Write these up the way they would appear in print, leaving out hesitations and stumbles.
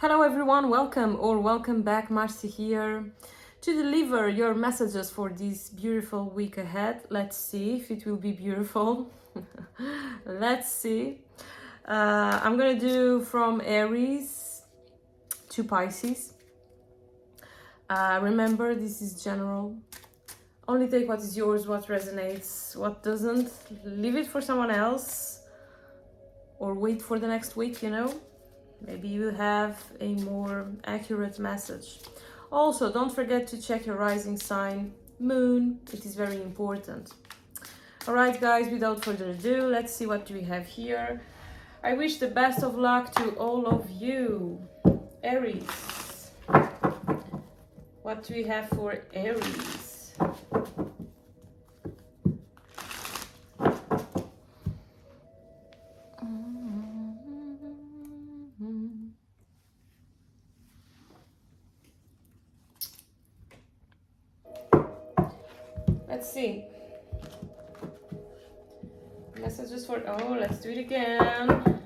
Hello everyone, welcome back. Marcy here to deliver your messages for this beautiful week ahead. Let's see if it will be beautiful. Let's see. I'm gonna do from Aries to Pisces. Remember, this is general. Only take what is yours, what resonates, what doesn't. Leave it for someone else or wait for the next week, you know. Maybe you will have a more accurate message. Also, don't forget to check your rising sign, moon. It is very important. All right, guys, without further ado, let's see what we have here. I wish the best of luck to all of you. Aries. What do we have for Aries? Let's see. Messages for, oh, let's do it again.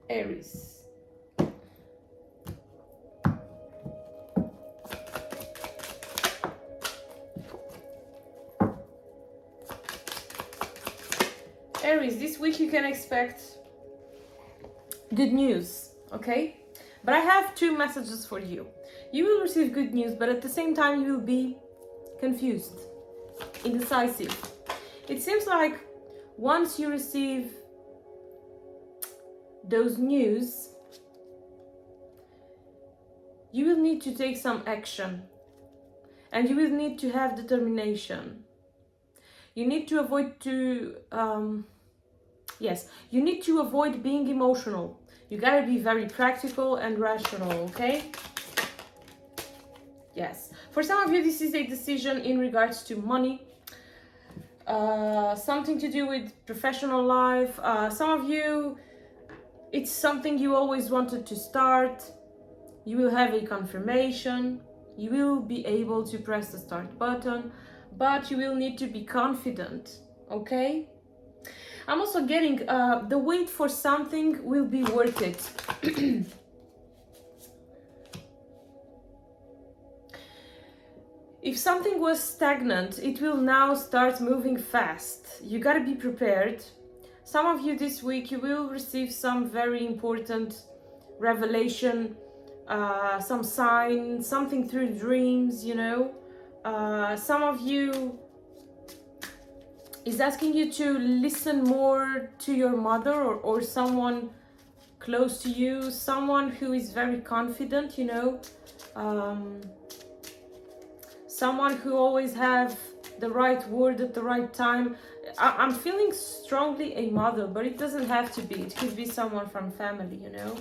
Aries. Aries, this week you can expect good news, okay? But I have two messages for you. You will receive good news, but at the same time you will be confused, indecisive. It seems like once you receive those news, you will need to take some action and you will need to have determination. You need to avoid you need to avoid being emotional. You gotta be very practical and rational, okay? Yes. For some of you, this is a decision in regards to money, something to do with professional life. Some of you, it's something you always wanted to start. You will have a confirmation. You will be able to press the start button, but you will need to be confident, okay? I'm also getting the wait for something will be worth it. If something was stagnant, it will now start moving fast. You gotta be prepared. Some of you this week, you will receive some very important revelation, some sign, something through dreams, you know. Some of you is asking you to listen more to your mother or someone close to you, someone who is very confident, you know. Someone who always have the right word at the right time. I'm feeling strongly a mother, but it doesn't have to be. It could be someone from family, you know.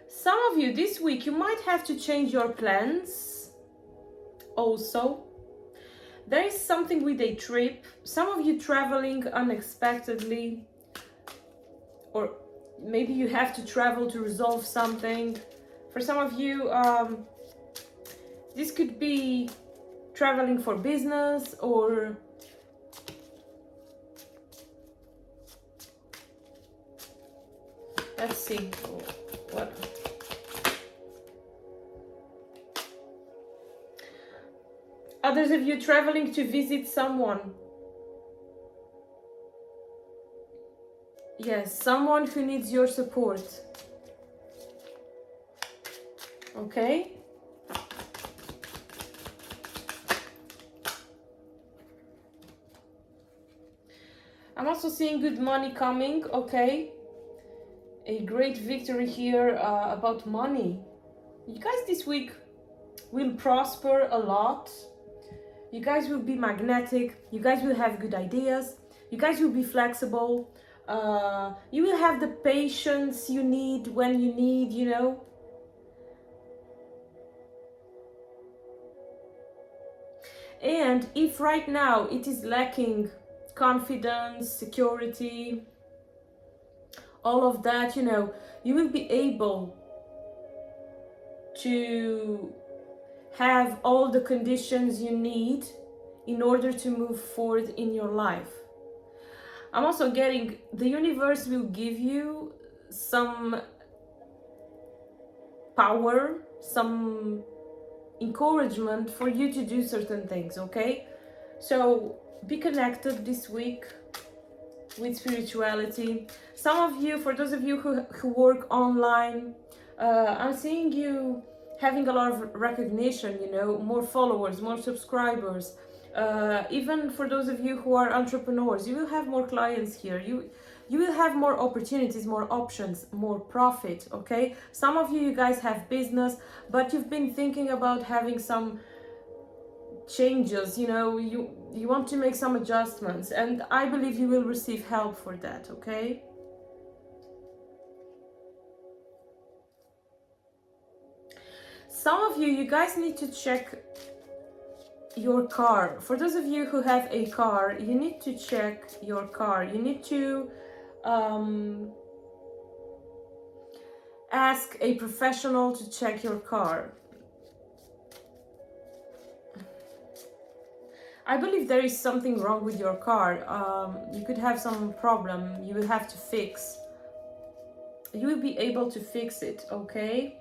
Some of you this week, you might have to change your plans also. There is something with a trip. Some of you traveling unexpectedly, or maybe you have to travel to resolve something. For some of you, this could be traveling for business, or let's see what. Others of you traveling to visit someone. Yes, someone who needs your support. Okay? I'm also seeing good money coming, okay? A great victory here about money. You guys this week will prosper a lot. You guys will be magnetic. You guys will have good ideas. You guys will be flexible. You will have the patience you need when you need, you know. And if right now it is lacking confidence, security, all of that, you know, you will be able to have all the conditions you need in order to move forward in your life. I'm also getting the universe will give you some power, some encouragement for you to do certain things, okay? So be connected this week with spirituality. Some of you, for those of you who work online, I'm seeing you having a lot of recognition, you know, more followers, more subscribers. Even for those of you who are entrepreneurs, you will have more clients here. You will have more opportunities, more options, more profit, okay? Some of you guys have business, but you've been thinking about having some changes, you know, you want to make some adjustments, and I believe you will receive help for that, okay? Some of you guys need to check your car. For those of you who have a car, you need to check your car. You need to ask a professional to check your car. I believe there is something wrong with your car. You could have some problem you will have to fix. You will be able to fix it, okay?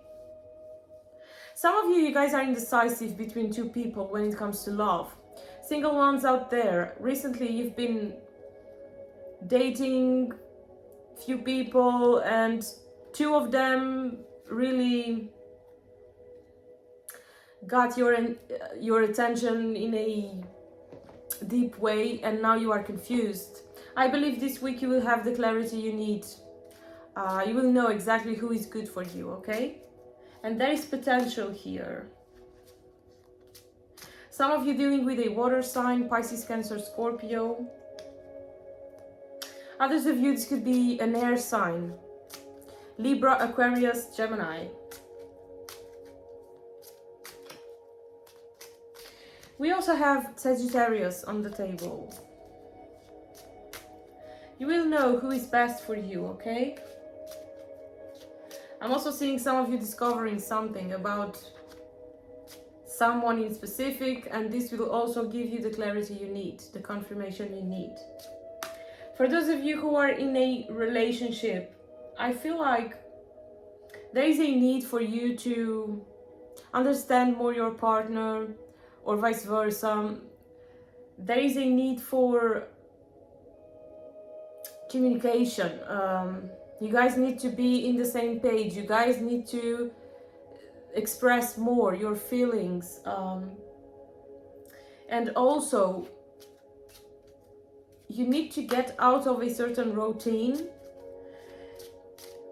Some of you guys are indecisive between two people when it comes to love. Single ones out there, recently you've been dating few people and two of them really got your attention in a deep way, and now you are confused. I believe this week you will have the clarity you need. You will know exactly who is good for you, okay? And there is potential here. Some of you dealing with a water sign, Pisces, Cancer, Scorpio. Others of you, this could be an air sign, Libra, Aquarius, Gemini. We also have Sagittarius on the table. You will know who is best for you, okay? I'm also seeing some of you discovering something about someone in specific, and this will also give you the clarity you need, the confirmation you need. For those of you who are in a relationship, I feel like there is a need for you to understand more your partner, or vice versa. There is a need for communication. You guys need to be in the same page. You guys need to express more your feelings. And also, you need to get out of a certain routine.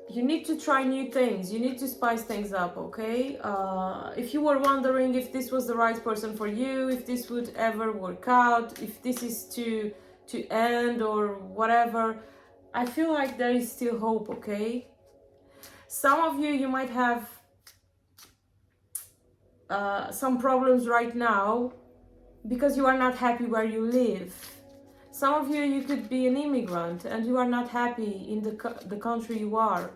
You need to try new things. You need to spice things up, okay? If you were wondering if this was the right person for you, if this would ever work out, if this is to end or whatever, I feel like there is still hope, okay? Some of you, you might have some problems right now because you are not happy where you live. Some of you, you could be an immigrant and you are not happy in the country you are.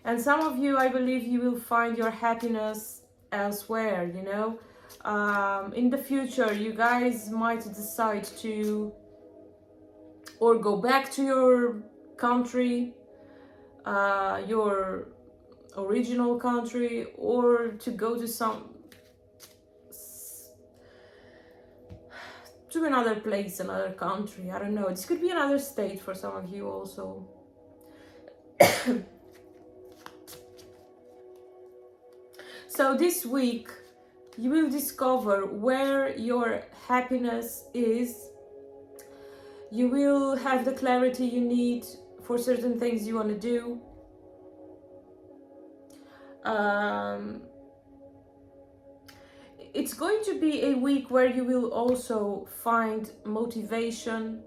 And some of you, I believe you will find your happiness elsewhere, you know. In the future, you guys might decide to or go back to your country, your original country, or to go to another place, another country. I don't know. This could be another state for some of you also. So this week, you will discover where your happiness is. You will have the clarity you need for certain things you want to do. It's going to be a week where you will also find motivation,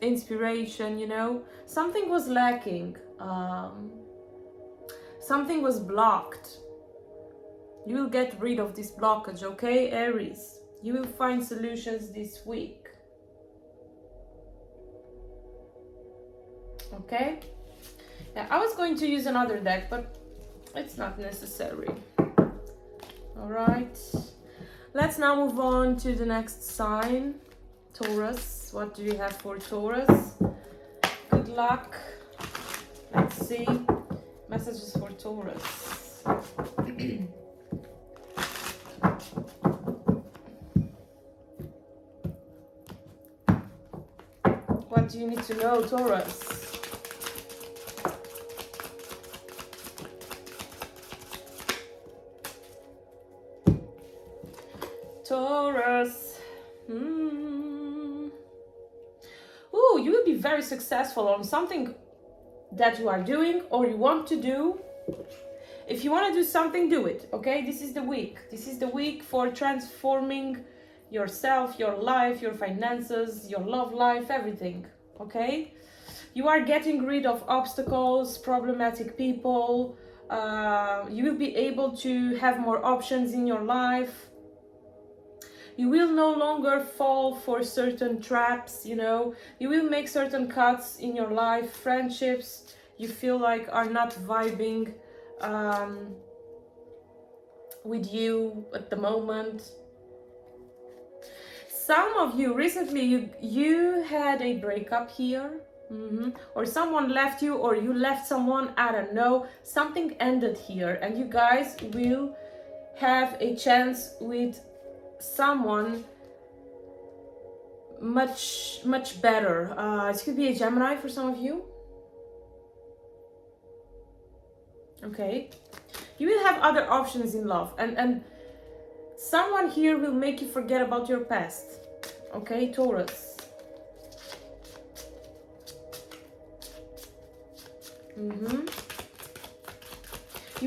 inspiration, you know. Something was lacking. Something was blocked. You will get rid of this blockage, okay, Aries? You will find solutions this week. Okay? Yeah, I was going to use another deck, but it's not necessary. All right. Let's now move on to the next sign, Taurus. What do you have for Taurus? Good luck. Let's see. Messages for Taurus. What do you need to know, Taurus? Taurus. Ooh, you will be very successful on something that you are doing or you want to do. If you want to do something, do it, okay? This is the week. This is the week for transforming yourself, your life, your finances, your love life, everything, okay? You are getting rid of obstacles, problematic people. You will be able to have more options in your life. You will no longer fall for certain traps, you know. You will make certain cuts in your life. Friendships you feel like are not vibing with you at the moment. Some of you recently, you had a breakup here. Or someone left you, or you left someone, I don't know. Something ended here, and you guys will have a chance with someone much better. It could be a Gemini for some of you. Okay, you will have other options in love, and someone here will make you forget about your past. Okay, Taurus. You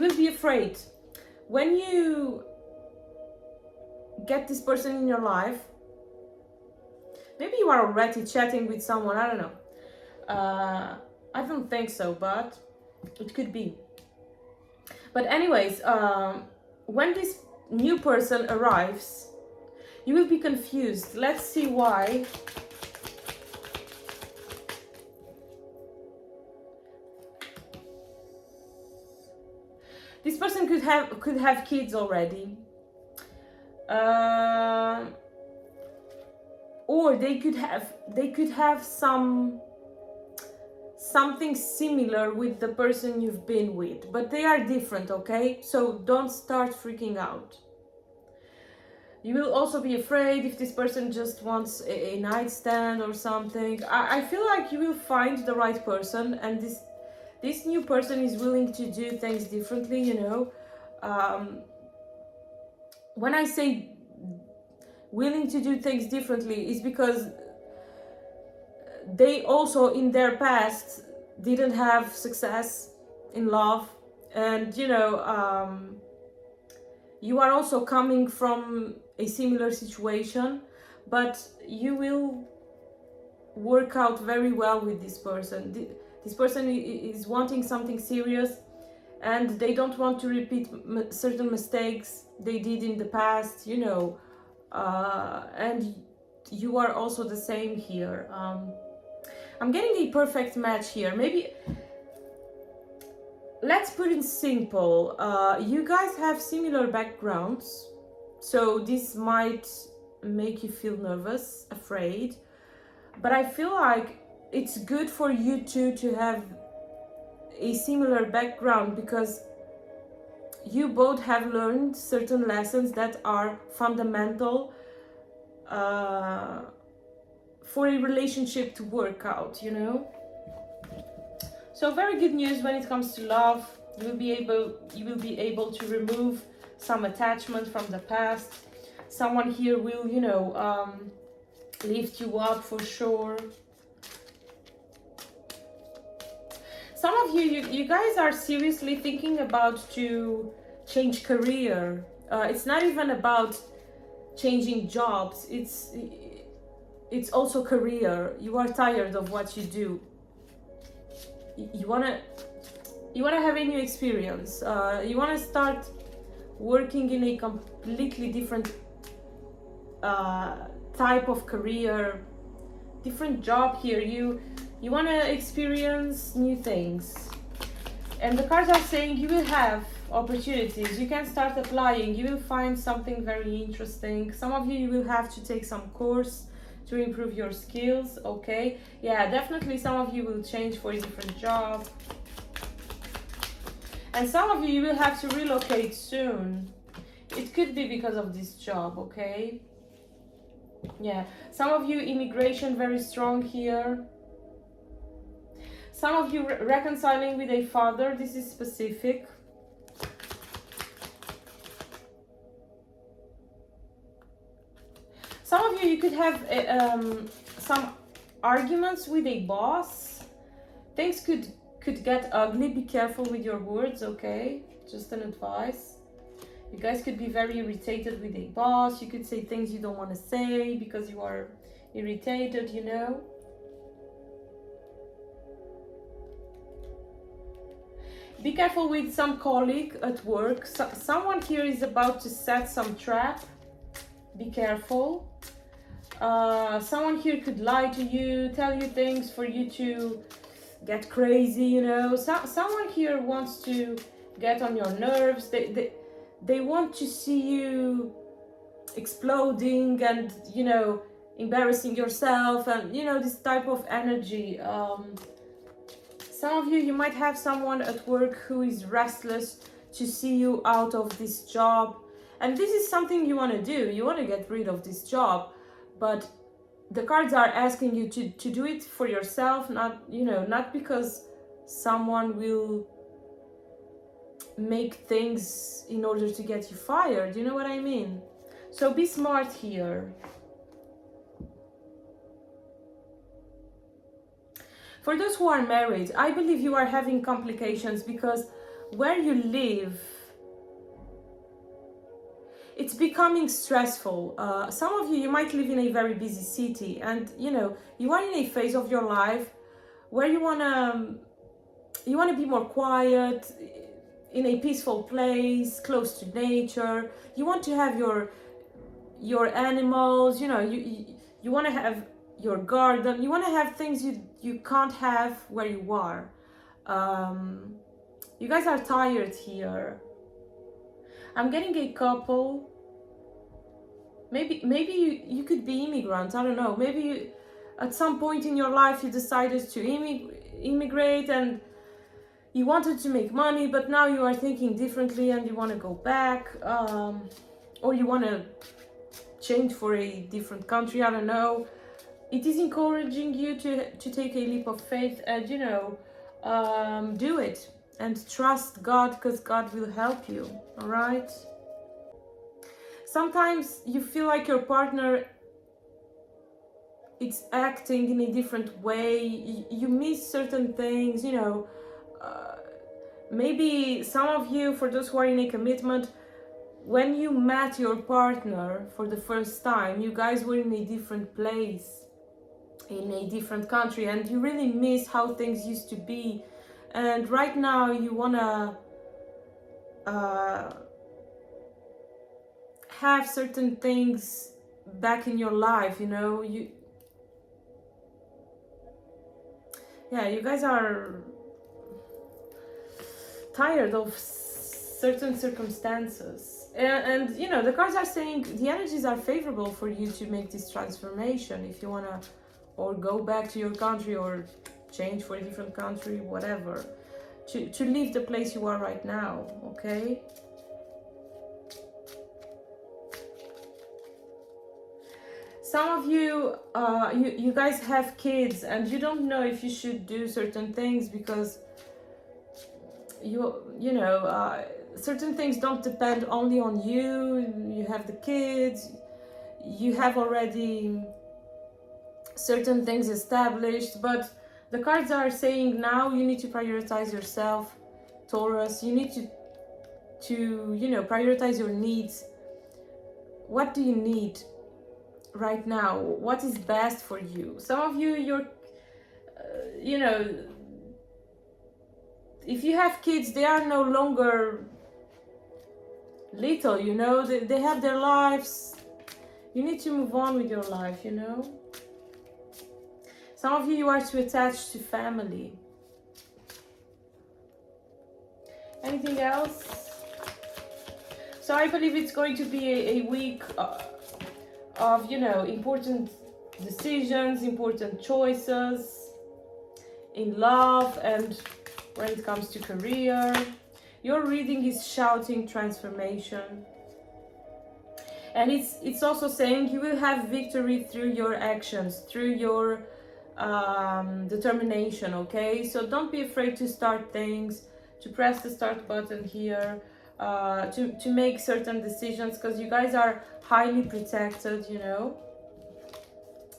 will be afraid when you get this person in your life. Maybe you are already chatting with someone, I don't know. I don't think so, but it could be. But anyways, when this new person arrives, you will be confused. Let's see why. This person could have kids already. Or they could have something similar with the person you've been with, but they are different, okay? So don't start freaking out. You will also be afraid if this person just wants a nightstand or something. I feel like you will find the right person, and this new person is willing to do things differently, you know. When I say willing to do things differently, is because they also in their past didn't have success in love, and you know, you are also coming from a similar situation, but you will work out very well with this person. This person is wanting something serious, and they don't want to repeat certain mistakes they did in the past, you know. And you are also the same here. I'm getting a perfect match here. Maybe let's put it simple. You guys have similar backgrounds, so this might make you feel nervous, afraid, but I feel like it's good for you two to have a similar background, because you both have learned certain lessons that are fundamental for a relationship to work out, you know. So very good news when it comes to love. You will be able to remove some attachment from the past. Someone here will, you know, lift you up for sure. Some of you guys are seriously thinking about to change career. It's not even about changing jobs. It's also career. You are tired of what you do. You wanna have a new experience. You wanna start working in a completely different type of career, different job here. You want to experience new things, And the cards are saying you will have opportunities. You can start applying. You will find something very interesting. Some of you will have to take some course to improve your skills, okay? Yeah, definitely some of you will change for a different job. And some of you will have to relocate soon. It could be because of this job, okay? Yeah, some of you immigration very strong here. Some of you reconciling with a father, this is specific. Some of you could have some arguments with a boss. Things could get ugly. Be careful with your words, okay? Just an advice. You guys could be very irritated with a boss. You could say things you don't want to say because you are irritated, you know. Be careful with some colleague at work. Someone here is about to set some trap. Be careful. Someone here could lie to you, tell you things for you to get crazy, you know. Someone here wants to get on your nerves. They want to see you exploding and, you know, embarrassing yourself and, you know, this type of energy. Some of you might have someone at work who is restless to see you out of this job. And this is something you want to do. You want to get rid of this job. But the cards are asking you to do it for yourself, not, you know, not because someone will make things in order to get you fired. You know what I mean? So be smart here. For those who are married, I believe you are having complications because where you live, it's becoming stressful. Some of you might live in a very busy city and, you know, you are in a phase of your life where you wanna be more quiet, in a peaceful place, close to nature. You want to have your animals, you know, you want to have your garden. You want to have things you can't have where you are. You guys are tired here. I'm getting a couple. Maybe you could be immigrants. I don't know. Maybe at some point in your life you decided to immigrate and you wanted to make money, but now you are thinking differently and you want to go back, or you want to change for a different country. I don't know. It is encouraging you to take a leap of faith and, you know, do it and trust God, because God will help you. All right. Sometimes you feel like your partner is acting in a different way. You miss certain things, you know. Maybe some of you, for those who are in a commitment, when you met your partner for the first time, you guys were in a different place, in a different country, and you really miss how things used to be. And right now you wanna have certain things back in your life, you know. You guys are tired of certain circumstances, and you know, the cards are saying the energies are favorable for you to make this transformation if you want to, or go back to your country or change for a different country, whatever, to leave the place you are right now. Okay. Some of you you guys have kids and you don't know if you should do certain things because you know, certain things don't depend only on you. You have the kids, you have already certain things established, but the cards are saying now you need to prioritize yourself, Taurus. You need to you know, prioritize your needs. What do you need right now? What is best for you? Some of you, you know, if you have kids, they are no longer little, you know, they have their lives. You need to move on with your life, you know. Some of you are too attached to family. Anything else? So I believe it's going to be a week of, you know, important decisions, important choices in love and when it comes to career. Your reading is shouting transformation. And it's also saying you will have victory through your actions, through your determination, okay? So don't be afraid to start things, to press the start button here, to make certain decisions, because you guys are highly protected, you know,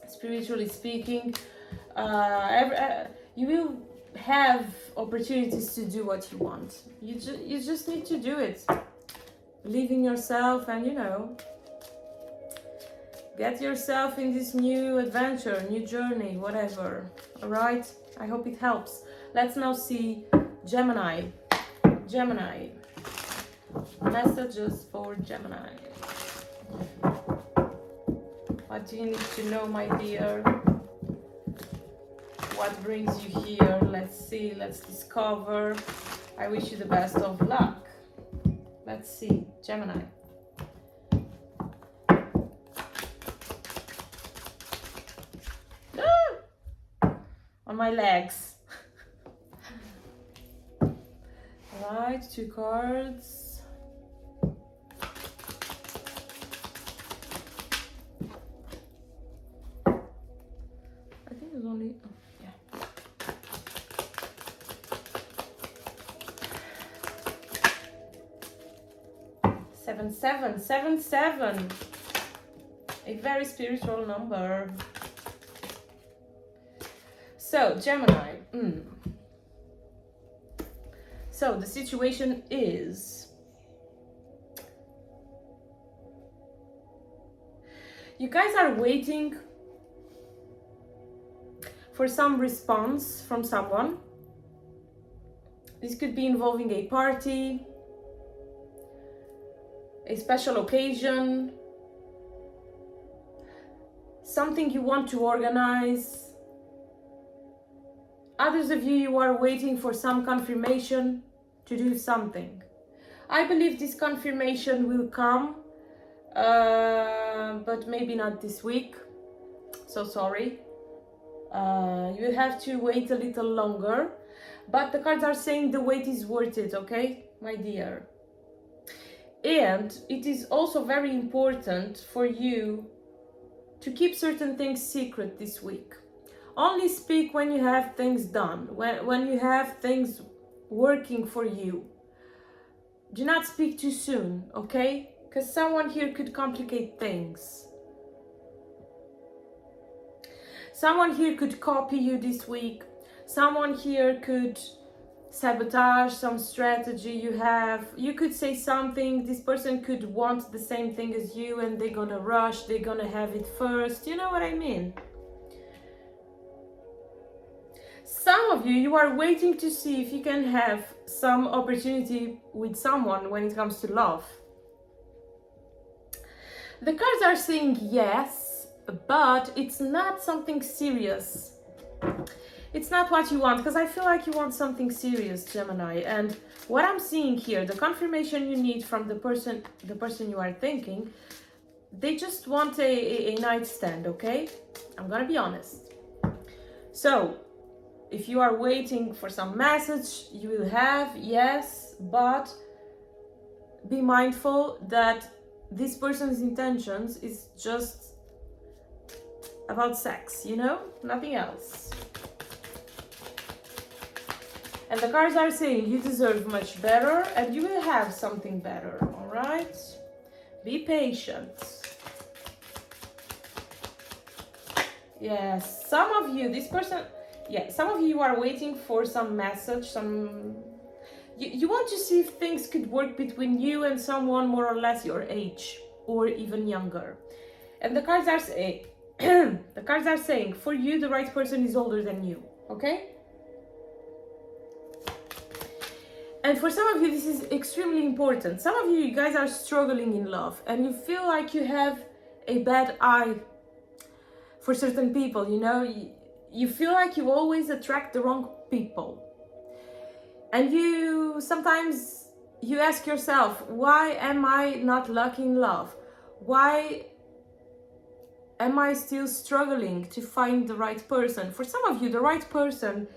spiritually speaking. You will have opportunities to do what you want. You just need to do it. Believe in yourself and, you know, get yourself in this new adventure, new journey, whatever. All right? I hope it helps. Let's now see Gemini. Gemini. Messages for Gemini. What do you need to know, my dear? What brings you here? Let's see. Let's discover. I wish you the best of luck. Let's see. Gemini. On my legs. Right, 2 cards. I think there's only, oh, yeah. 7, 7, 7, 7. A very spiritual number. So, Gemini. So, the situation is you guys are waiting for some response from someone. This could be involving a party, a special occasion, something you want to organize. Others of you are waiting for some confirmation to do something. I believe this confirmation will come, but maybe not this week. So sorry. You will have to wait a little longer. But the cards are saying the wait is worth it, okay, my dear? And it is also very important for you to keep certain things secret this week. Only speak when you have things done, when you have things working for you. Do not speak too soon, okay? Because someone here could complicate things. Someone here could copy you this week. Someone here could sabotage some strategy you have. You could say something, this person could want the same thing as you and they're gonna rush, they're gonna have it first. You know what I mean? Some of you are waiting to see if you can have some opportunity with someone when it comes to love. The cards are saying yes, but it's not something serious. It's not what you want, because I feel like you want something serious, Gemini. And what I'm seeing here, the confirmation you need from the person you are thinking, they just want a nightstand, okay? I'm gonna be honest. So, if you are waiting for some message, you will have, yes, but be mindful that this person's intentions is just about sex, you know? Nothing else. And the cards are saying you deserve much better and you will have something better, all right? Be patient. Yes, some of you, this person, yeah, some of you are waiting for some message, you want to see if things could work between you and someone more or less your age or even younger. And the cards are saying, the cards are saying for you the right person is older than you, okay? And for some of you, this is extremely important. Some of you guys are struggling in love and you feel like you have a bad eye for certain people, you know? You feel like you always attract the wrong people. And you sometimes you ask yourself, why am I not lucky in love? Why am I still struggling to find the right person? For some of you, the right person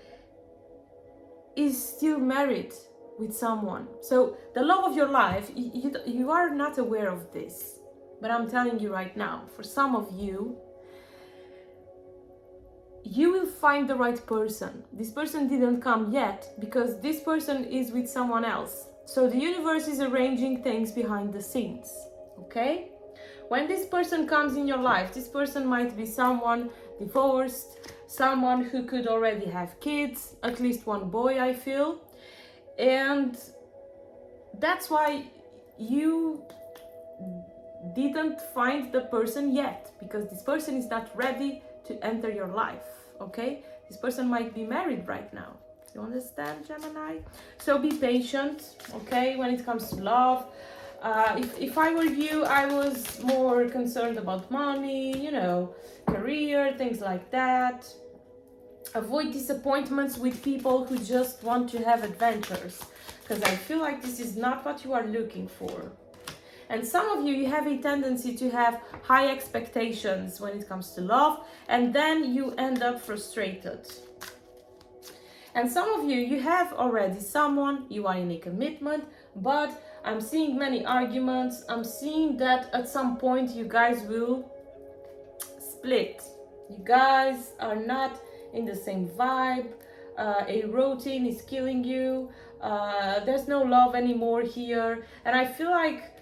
is still married with someone. So the love of your life, you are not aware of this. But I'm telling you right now, for some of you, you will find the right person. This person didn't come yet because this person is with someone else. So the universe is arranging things behind the scenes, okay? When this person comes in your life, this person might be someone divorced, someone who could already have kids, at least one boy, I feel. And that's why you didn't find the person yet, because this person is not ready to enter your life, okay? This person might be married right now. You understand, Gemini? So be patient, okay, when it comes to love. If I were you, I was more concerned about money, you know, career, things like that. Avoid disappointments with people who just want to have adventures, because I feel like this is not what you are looking for. And some of you have a tendency to have high expectations when it comes to love, and then you end up frustrated. And some of you have already someone, you are in a commitment, but I'm seeing many arguments. I'm seeing that at some point you guys will split. You guys are not in the same vibe. A routine is killing you. There's no love anymore here. And I feel like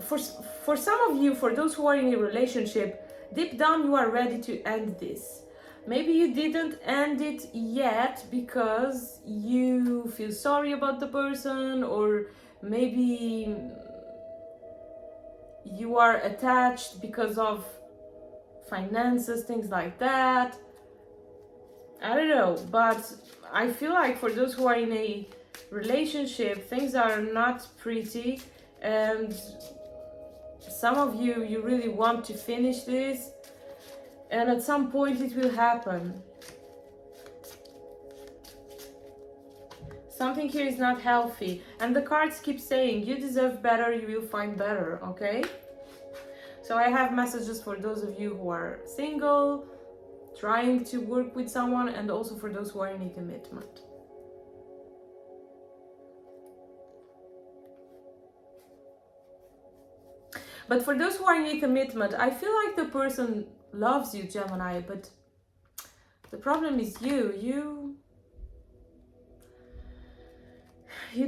for some of you, for those who are in a relationship, deep down you are ready to end this. Maybe you didn't end it yet because you feel sorry about the person, or maybe you are attached because of finances, things like that. I don't know, but I feel like for those who are in a relationship, things are not pretty, and some of you really want to finish this, and at some point it will happen. Something here is not healthy, and the cards keep saying you deserve better, you will find better, okay? So I have messages for those of you who are single, trying to work with someone, and also for those who are in a commitment. But for those who are in a commitment, I feel like the person loves you, Gemini, but the problem is you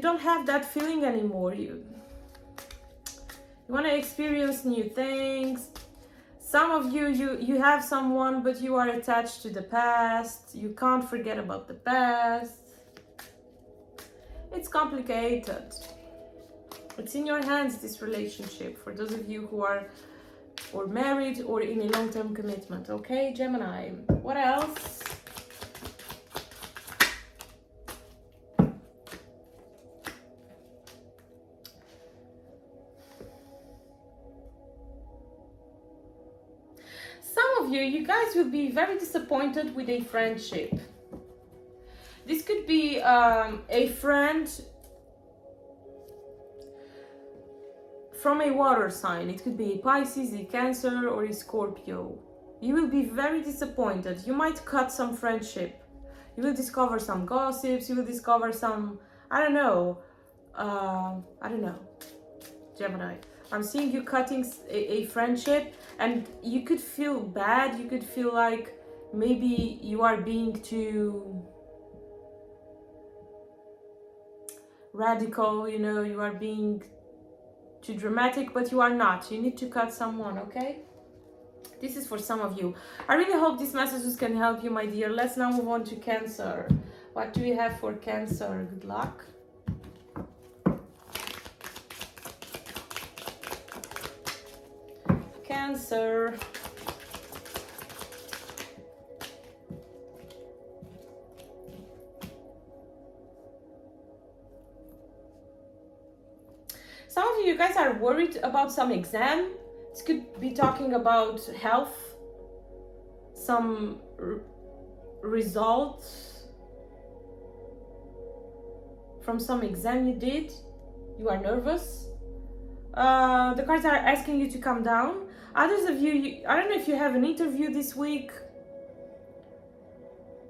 don't have that feeling anymore. You want to experience new things. Some of you have someone, but you are attached to the past. You can't forget about the past. It's complicated. It's in your hands, this relationship, for those of you who are or married or in a long-term commitment, okay, Gemini? What else? Some of you guys will be very disappointed with a friendship. This could be a friend from a water sign. It could be a Pisces, a Cancer, or a Scorpio. You will be very disappointed. You might cut some friendship. You will discover some gossips. You will discover some, I don't know, Gemini. I'm seeing you cutting a friendship, and you could feel bad. You could feel like maybe you are being too radical, you know, you are being too dramatic, but you are not. You need to cut someone, okay? This is for some of you. I really hope these messages can help you, my dear. Let's now move on to Cancer. What do we have for Cancer? Good luck. Cancer. Some of you guys are worried about some exam. This could be talking about health, some results from some exam you did. You are nervous. The cards are asking you to calm down. Others of you, I don't know if you have an interview this week,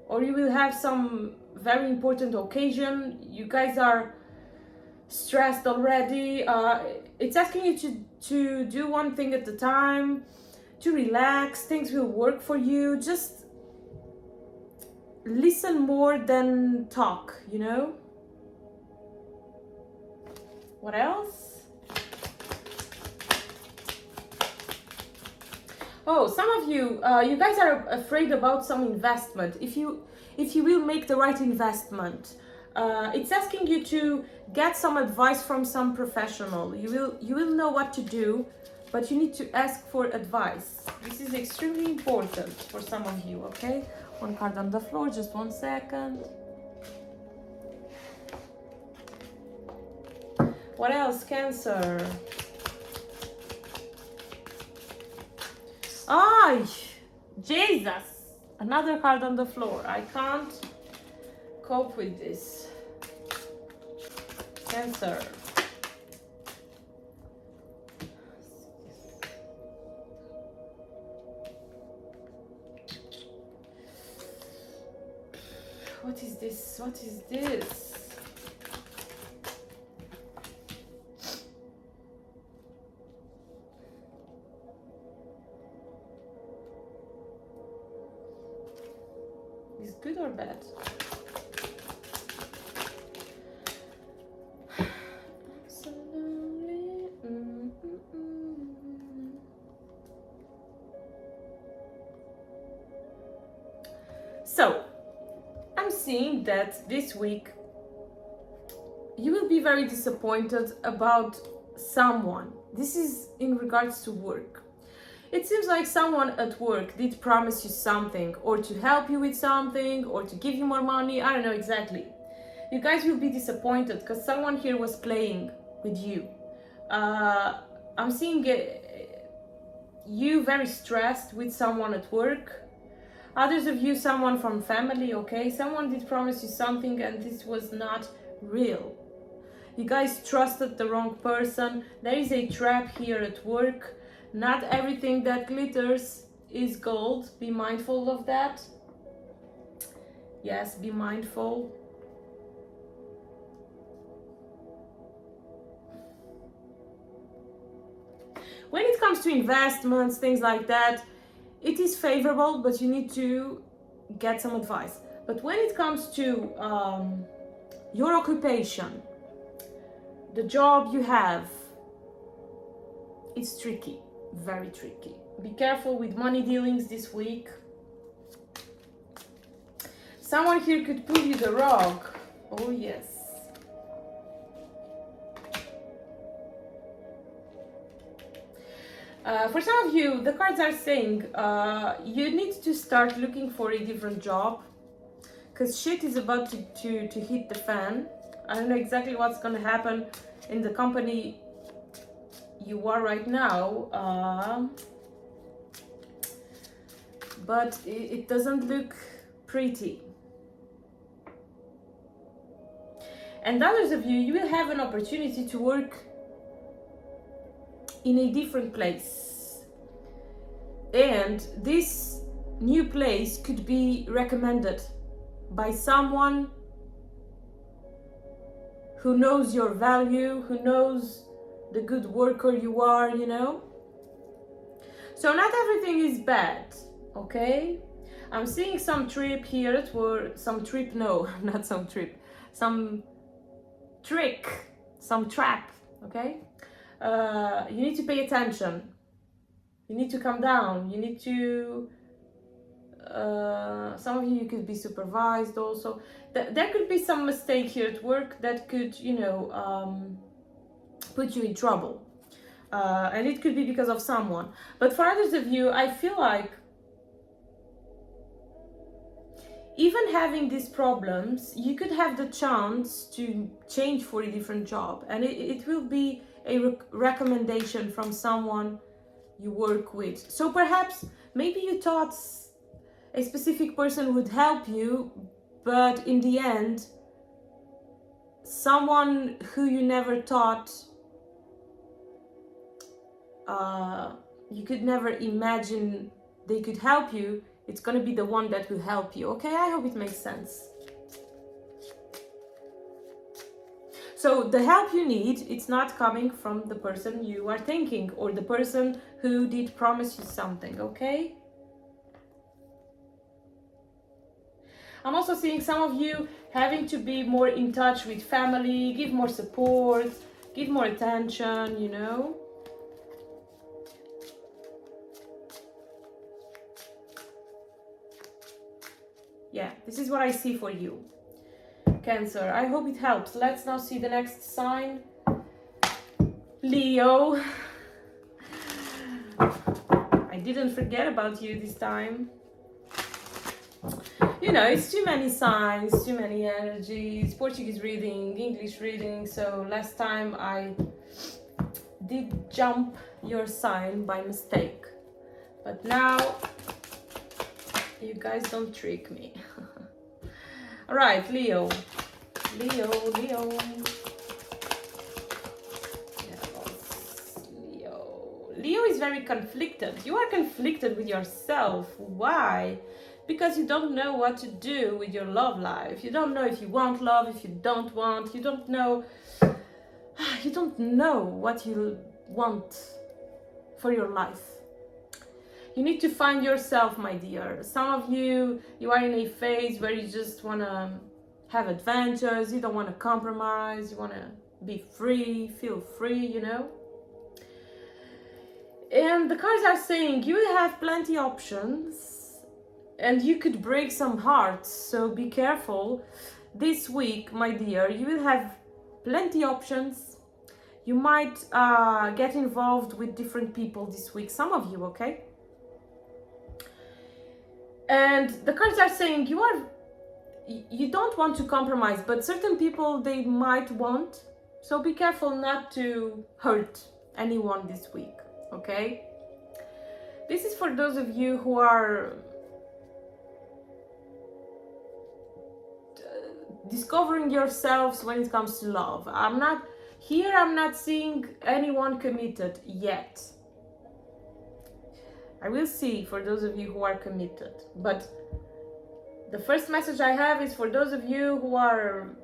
or you will have some very important occasion. You guys are stressed already. It's asking you to do one thing at a time, to relax. Things will work for you. Just listen more than talk, you know? What else? Oh, some of you, you guys are afraid about some investment. If you will make the right investment, it's asking you to get some advice from some professional. You will know what to do, but you need to ask for advice. This is extremely important for some of you, okay? One card on the floor, just 1 second. What else, Cancer? Ay, Jesus! Another card on the floor. I can't cope with this. Cancer. What is this? What is this? Is good or bad? Absolutely. So, I'm seeing that this week you will be very disappointed about someone. This is in regards to work. It seems like someone at work did promise you something, or to help you with something, or to give you more money. I don't know exactly. You guys will be disappointed because someone here was playing with you. I'm seeing you very stressed with someone at work. Others of you, someone from family, okay? Someone did promise you something and this was not real. You guys trusted the wrong person. There is a trap here at work. Not everything that glitters is gold. Be mindful of that. Yes, be mindful. When it comes to investments, things like that, it is favorable, but you need to get some advice. But when it comes to your occupation, the job you have, it's tricky, very tricky. Be careful with money dealings this week. Someone here could pull you the rug. Oh yes. For some of you, the cards are saying you need to start looking for a different job because shit is about to hit the fan. I don't know exactly what's going to happen in the company you are right now, but it doesn't look pretty. And others of you, you will have an opportunity to work in a different place, and this new place could be recommended by someone who knows your value, who knows the good worker you are, you know. So not everything is bad, okay? I'm seeing some trip here some trip, no, not some trip, some trick, some trap, okay? You need to pay attention. You need to calm down. You need to, some of you could be supervised also. There could be some mistake here at work that could, you know, put you in trouble. And it could be because of someone. But for others of you, I feel like even having these problems, you could have the chance to change for a different job. And it will be a recommendation from someone you work with. So perhaps, maybe you thought a specific person would help you, but in the end, someone who you never thought you could never imagine they could help you, it's going to be the one that will help you. Okay, I hope it makes sense. So the help you need, it's not coming from the person you are thinking or the person who did promise you something, okay? I'm also seeing some of you having to be more in touch with family, give more support, give more attention, you know? Yeah, this is what I see for you, Cancer. I hope it helps. Let's now see the next sign. Leo. I didn't forget about you this time. You know, it's too many signs, too many energies, Portuguese reading, English reading. So last time I did jump your sign by mistake. But now you guys don't trick me. All right, Leo. Leo. Yes, Leo. Leo is very conflicted. You are conflicted with yourself. Why? Because you don't know what to do with your love life. You don't know if you want love, if you don't want. You don't know what you want for your life. You need to find yourself, my dear. Some of you are in a phase where you just want to have adventures, you don't want to compromise, you want to be free, feel free, you know. And the cards are saying you have plenty options and you could break some hearts, so be careful. This week, my dear, you will have plenty options. You might get involved with different people this week, some of you, okay? And the cards are saying you don't want to compromise, but certain people, they might want. So be careful not to hurt anyone this week, okay? This is for those of you who are discovering yourselves when it comes to love. I'm not seeing anyone committed yet. I will see for those of you who are committed, but the first message I have is for those of you who are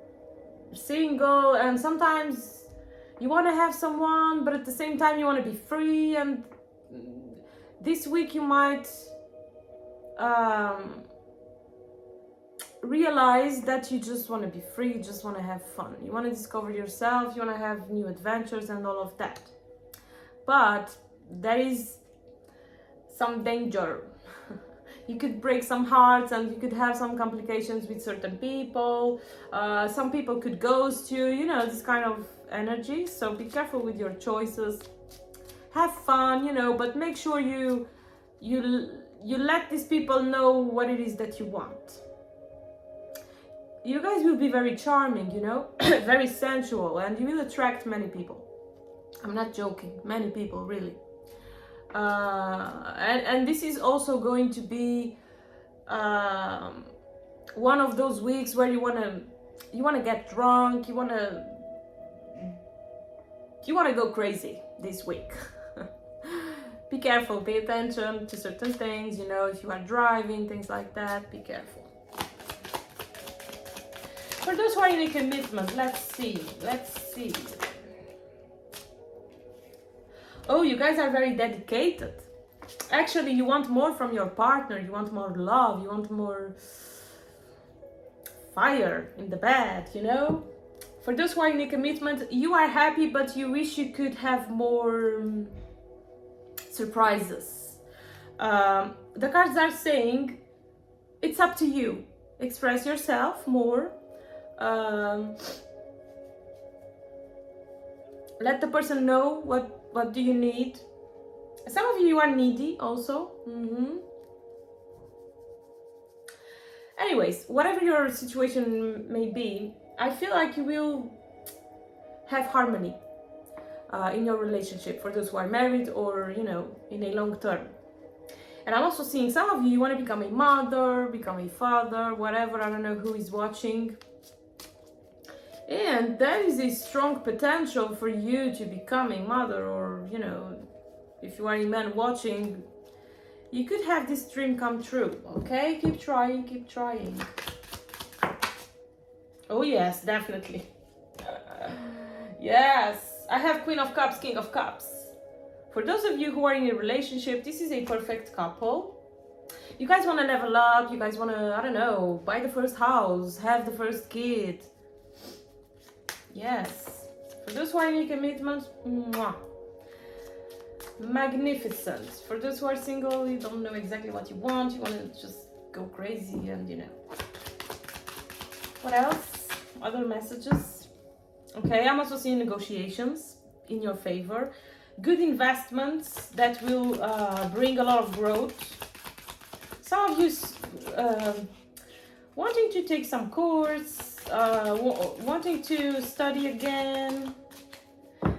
single and sometimes you want to have someone, but at the same time you want to be free, and this week you might realize that you just want to be free, you just want to have fun, you want to discover yourself, you want to have new adventures and all of that. But there is some danger. You could break some hearts and you could have some complications with certain people. Some people could ghost you, you know, this kind of energy. So be careful with your choices. Have fun, you know, but make sure you let these people know what it is that you want. You guys will be very charming, you know, very sensual, and you will attract many people. I'm not joking, many people, really. And this is also going to be one of those weeks where you wanna get drunk, you wanna go crazy this week. Be careful, pay attention to certain things, you know, if you are driving, things like that, be careful. For those who are in a commitment, let's see. Oh, you guys are very dedicated. Actually, you want more from your partner, you want more love, you want more fire in the bed, you know? For those who are in a commitment, you are happy, but you wish you could have more surprises. The cards are saying it's up to you. Express yourself more. Let the person know what do you need. Some of you are needy also. Anyways, whatever your situation may be, I feel like you will have harmony in your relationship, for those who are married or, you know, in a long term. And I'm also seeing some of you want to become a mother, become a father, whatever. I don't know who is watching. And there is a strong potential for you to become a mother, or, you know, if you are a man watching, you could have this dream come true, okay? Keep trying, keep trying. Oh yes, definitely. Yes, I have Queen of Cups, King of Cups. For those of you who are in a relationship, this is a perfect couple. You guys want to level up, you guys want to, I don't know, buy the first house, have the first kid. Yes. For those who are in a commitment, mwah. Magnificent. For those who are single, you don't know exactly what you want to just go crazy and, you know. What else? Other messages? Okay, I'm also seeing negotiations in your favor. Good investments that will bring a lot of growth. Some of you wanting to take some course, wanting to study again.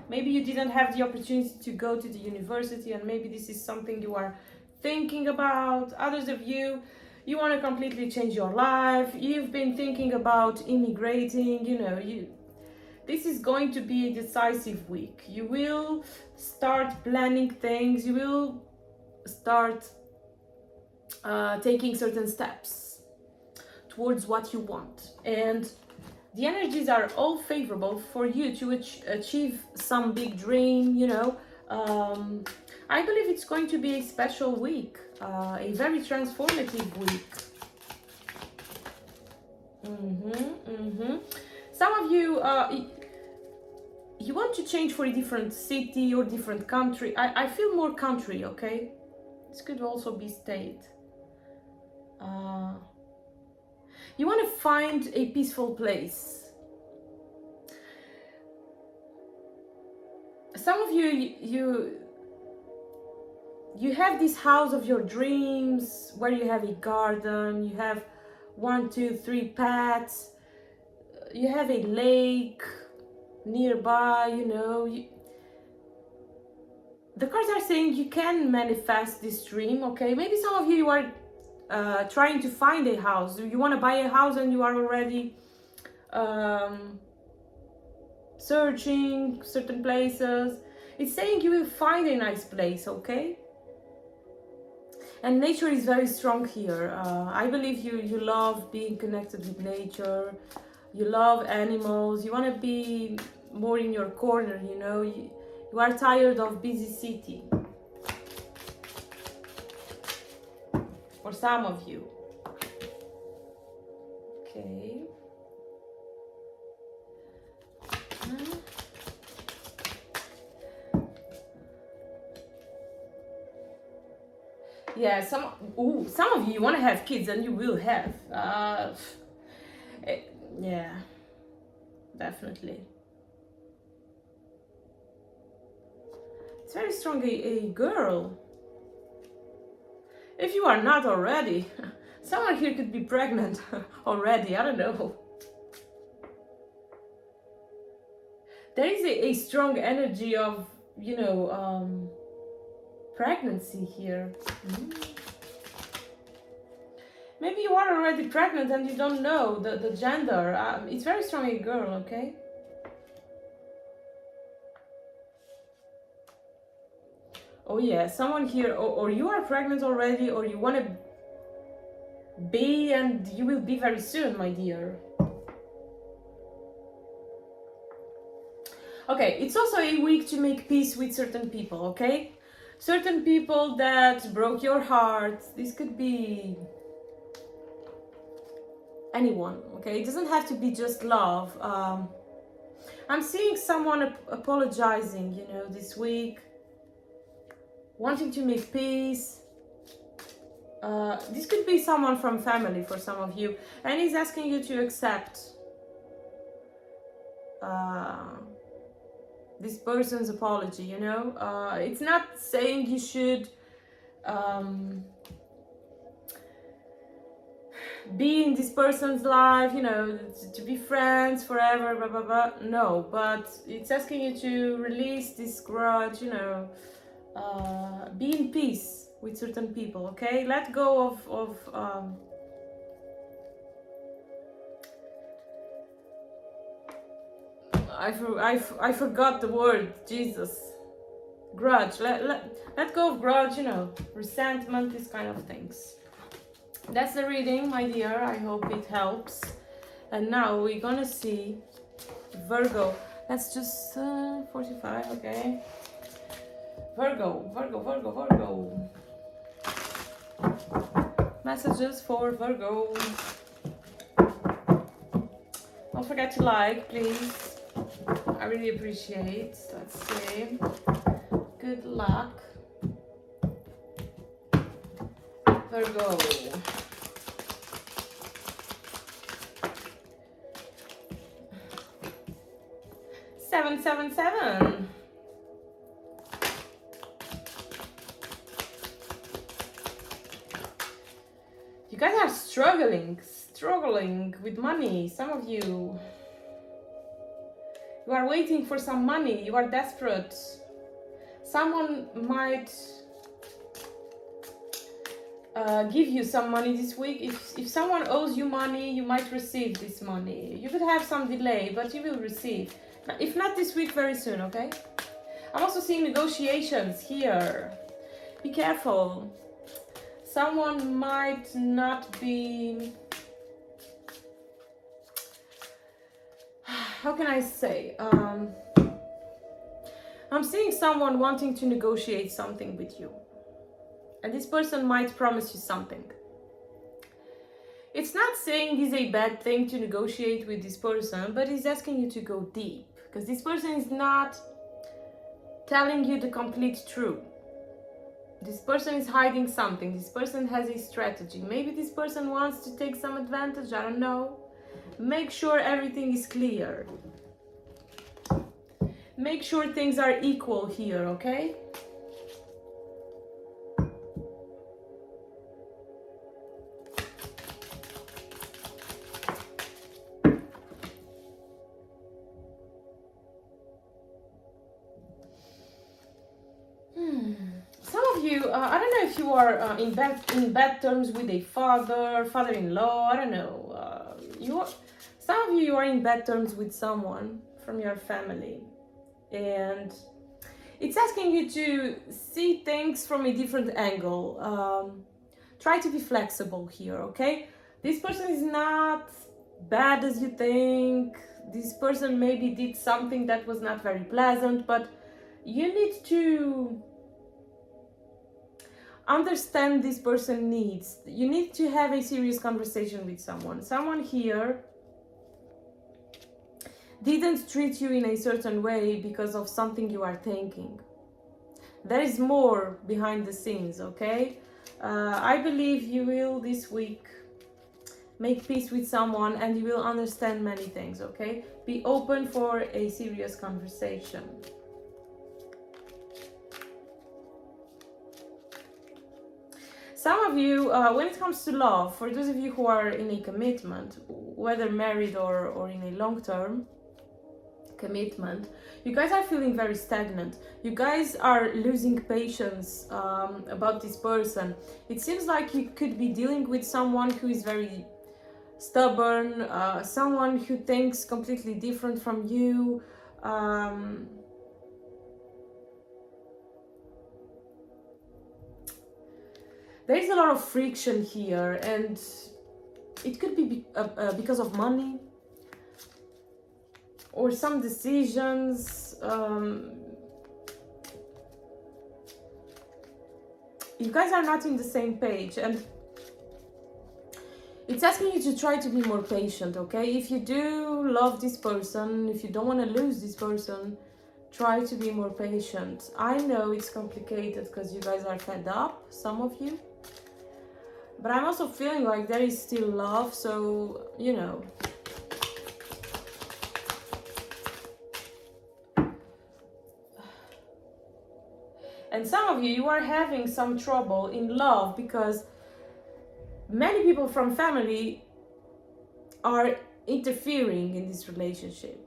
Maybe you didn't have the opportunity to go to the university, and maybe this is something you are thinking about. Others of you, you want to completely change your life. You've been thinking about immigrating, you know, this is going to be a decisive week. You will start planning things. You will start taking certain steps towards what you want. And the energies are all favorable for you to achieve some big dream, you know. I believe it's going to be a special week, a very transformative week. Some of you, you want to change for a different city or different country. I feel more country, okay? This could also be state. You want to find a peaceful place. Some of you have this house of your dreams where you have a garden, you have 1, 2, 3 pets, you have a lake nearby, you know. The cards are saying you can manifest this dream, okay? Maybe some of you are trying to find a house. You want to buy a house and you are already searching certain places. It's saying you will find a nice place, okay? And nature is very strong here. I believe you love being connected with nature. You love animals. You want to be more in your corner, you know. You are tired of busy city. For some of you. Okay. Yeah, some of you want to have kids, and you will have. Yeah, definitely. It's very strong, a girl. If you are not already, someone here could be pregnant already, I don't know. There is a strong energy of, you know, pregnancy here. Maybe you are already pregnant and you don't know the gender. It's very strong, a girl, okay? Oh yeah, someone here, or you are pregnant already, or you want to be, and you will be very soon, my dear. Okay, it's also a week to make peace with certain people, okay? Certain people that broke your heart. This could be anyone, okay? It doesn't have to be just love. I'm seeing someone apologizing, you know, this week, wanting to make peace. This could be someone from family for some of you, and he's asking you to accept this person's apology, you know. It's not saying you should be in this person's life, you know, to be friends forever, blah blah blah. No, but it's asking you to release this grudge, you know, be in peace with certain people, okay? Let go of I forgot the word, Jesus. Grudge, let go of grudge, you know, resentment, these kind of things. That's the reading, my dear. I hope it helps. And now we're gonna see Virgo. Let's just 45, okay. Virgo. Messages for Virgo. Don't forget to like, please. I really appreciate. Let's see. Good luck. Virgo. Seven, seven, seven. You guys are struggling with money. Some of you are waiting for some money. You are desperate. Someone might give you some money this week. If someone owes you money, you might receive this money. You could have some delay, but you will receive. If not this week, very soon, okay? I'm also seeing negotiations here. Be careful. Someone might not be... How can I say? I'm seeing someone wanting to negotiate something with you. And this person might promise you something. It's not saying it's a bad thing to negotiate with this person, but it's asking you to go deep. Because this person is not telling you the complete truth. This person is hiding something. This person has a strategy. Maybe this person wants to take some advantage. I don't know. Make sure everything is clear. Make sure things are equal here, okay? I don't know if you are in bad terms with a father-in-law. I don't know. Some of you are in bad terms with someone from your family, and it's asking you to see things from a different angle. Try to be flexible here, okay? This person is not bad as you think. This person maybe did something that was not very pleasant, but you need to understand this person needs. You need to have a serious conversation with someone. Someone here didn't treat you in a certain way because of something you are thinking. There is more behind the scenes, okay? I believe you will this week make peace with someone and you will understand many things, okay? Be open for a serious conversation. Some of you, when it comes to love, for those of you who are in a commitment, whether married or in a long-term commitment, you guys are feeling very stagnant. You guys are losing patience about this person. It seems like you could be dealing with someone who is very stubborn, someone who thinks completely different from you. There is a lot of friction here, and it could be because of money or some decisions. You guys are not in the same page, and it's asking you to try to be more patient, okay? If you do love this person, if you don't want to lose this person, try to be more patient. I know it's complicated because you guys are fed up, some of you. But I'm also feeling like there is still love, so, you know. And some of you are having some trouble in love because many people from family are interfering in this relationship.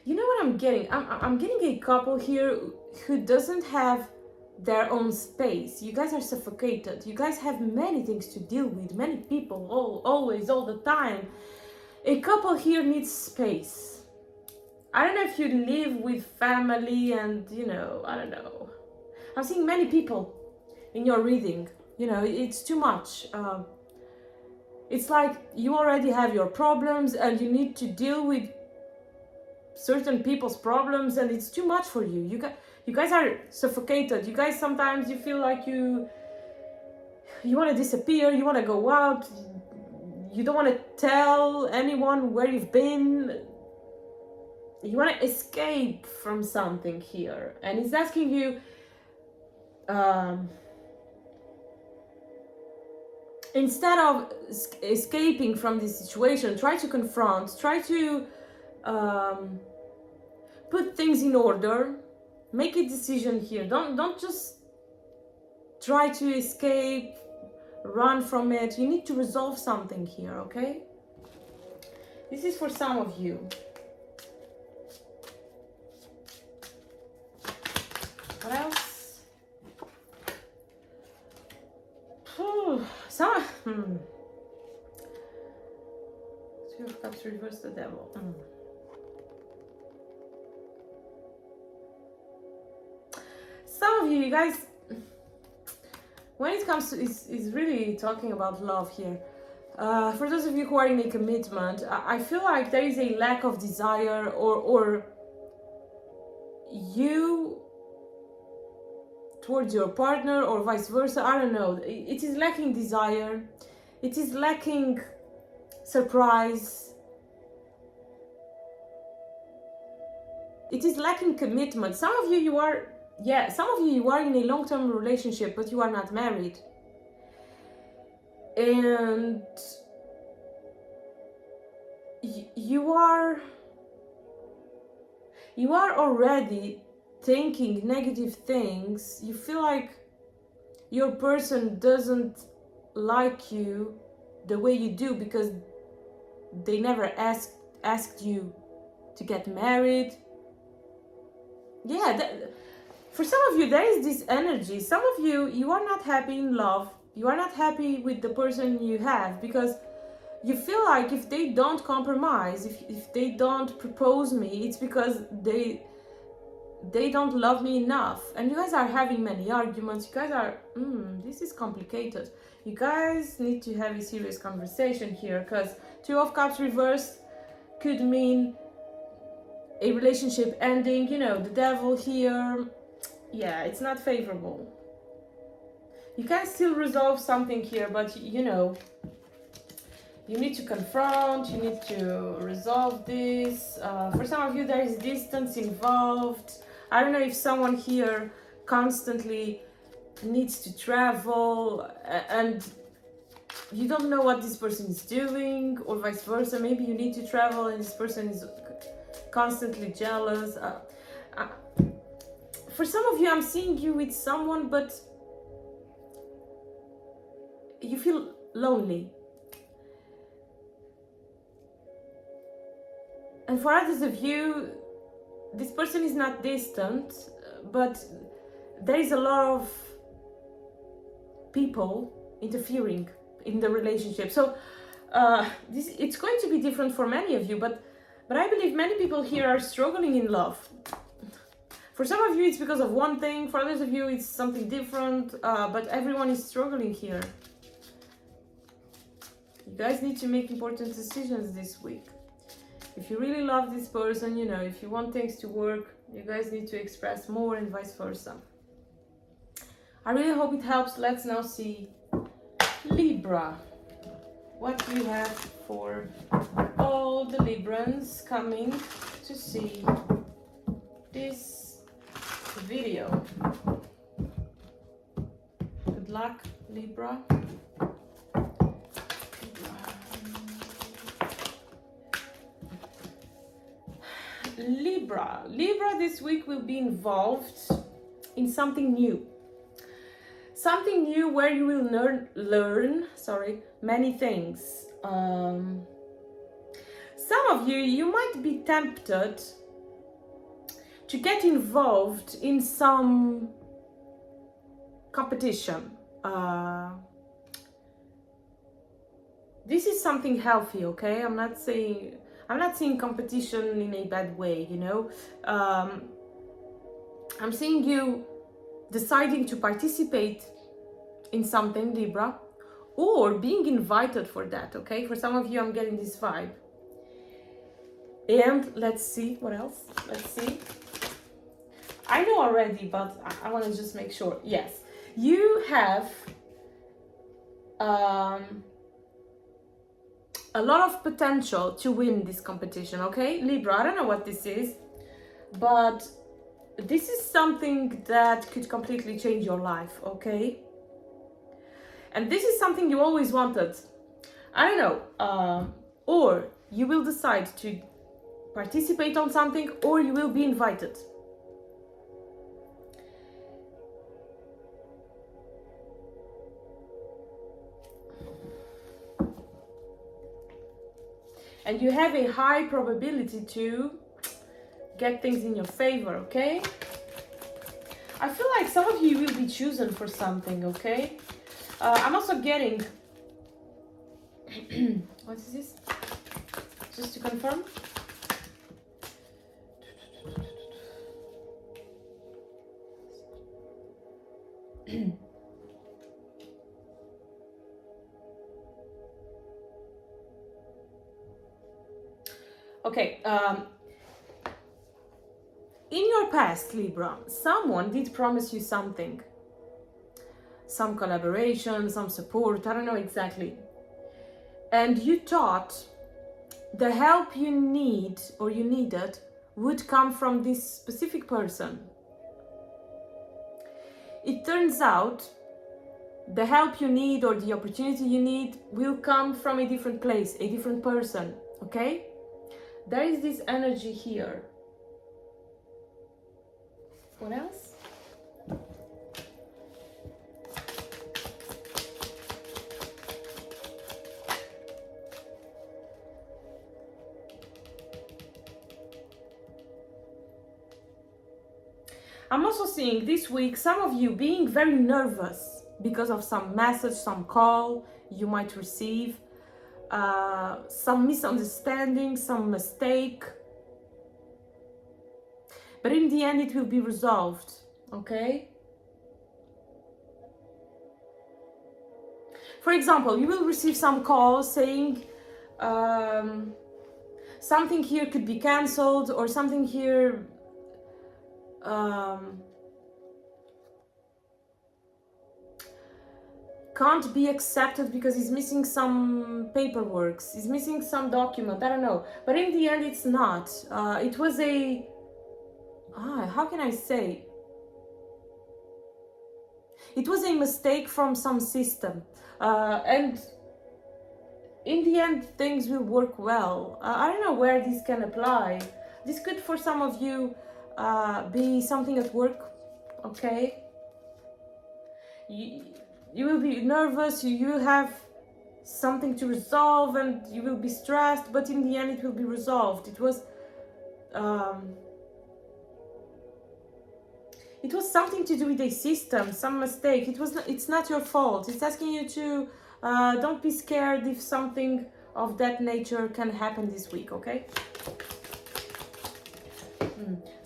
You know what I'm getting? I'm getting a couple here who doesn't have their own space. You guys are suffocated. You guys have many things to deal with, many people, always, all the time. A couple here needs space. I don't know if you live with family and, you know, I don't know. I'm seeing many people in your reading. You know, it's too much. It's like you already have your problems and you need to deal with certain people's problems, and it's too much for you. You guys are suffocated. You guys, sometimes you feel like you want to disappear, you want to go out, you don't want to tell anyone where you've been. You want to escape from something here, and it's asking you instead of escaping from this situation, try to confront, try to put things in order, make a decision here. Don't just try to escape, run from it. You need to resolve something here, okay? This is for some of you. What else? Two of Cups reverse the Devil. Some of you guys, when it comes to, is really talking about love here. For those of you who are in a commitment, I feel like there is a lack of desire, or you towards your partner, or vice versa. I don't know. It is lacking desire. It is lacking surprise. It is lacking commitment. Some of you, you are in a long-term relationship, but you are not married. And you are already thinking negative things. You feel like your person doesn't like you the way you do because they never asked you to get married. Yeah, for some of you there is this energy. Some of you are not happy in love. You are not happy with the person you have because you feel like if they don't compromise, if they don't propose me, it's because they don't love me enough. And you guys are having many arguments. You guys are this is complicated. You guys need to have a serious conversation here, because Two of Cups reversed could mean a relationship ending. You know, the Devil here. Yeah, it's not favorable. You can still resolve something here, but you know, you need to confront, you need to resolve this. For some of you, there is distance involved. I don't know if someone here constantly needs to travel and you don't know what this person is doing, or vice versa. Maybe you need to travel and this person is constantly jealous. For some of you, I'm seeing you with someone, but you feel lonely. And for others of you, this person is not distant, but there is a lot of people interfering in the relationship. So it's going to be different for many of you, but I believe many people here are struggling in love. For some of you, it's because of one thing. For others of you, it's something different, but everyone is struggling here. You guys need to make important decisions this week. If you really love this person, you know, if you want things to work, you guys need to express more and vice versa. I really hope it helps. Let's now see Libra. What do you have for all the Librans coming to see this video? Good luck, Libra. Libra this week will be involved in something new. Something new where you will learn many things. Some of you might be tempted to get involved in some competition. This is something healthy, okay? I'm not seeing competition in a bad way, you know. I'm seeing you deciding to participate in something, Libra, or being invited for that, okay? For some of you, I'm getting this vibe. And let's see, what else? Let's see. I know already, but I want to just make sure. Yes, you have a lot of potential to win this competition, okay? Libra, I don't know what this is, but this is something that could completely change your life, okay? And this is something you always wanted. I don't know, or you will decide to participate on something, or you will be invited. And you have a high probability to get things in your favor, okay? I feel like some of you will be chosen for something, okay? I'm also getting... What is this? Just to confirm. Okay, in your past, Libra, someone did promise you something. Some collaboration, some support, I don't know exactly. And you thought the help you need or you needed would come from this specific person. It turns out the help you need or the opportunity you need will come from a different place, a different person, okay? There is this energy here. What else? I'm also seeing this week some of you being very nervous because of some message, some call you might receive, some misunderstanding, some mistake. But in the end, it will be resolved, okay? For example, you will receive some call saying something here could be cancelled, or something here can't be accepted because he's missing some paperwork, he's missing some document, I don't know. But in the end, it's not. It was a... how can I say? It was a mistake from some system. And in the end, things will work well. I don't know where this can apply. This could, for some of you, be something at work, okay? You will be nervous, you will have something to resolve, and you will be stressed, but in the end it will be resolved. It was something to do with a system, some mistake. It's not your fault. It's asking you to don't be scared if something of that nature can happen this week, okay?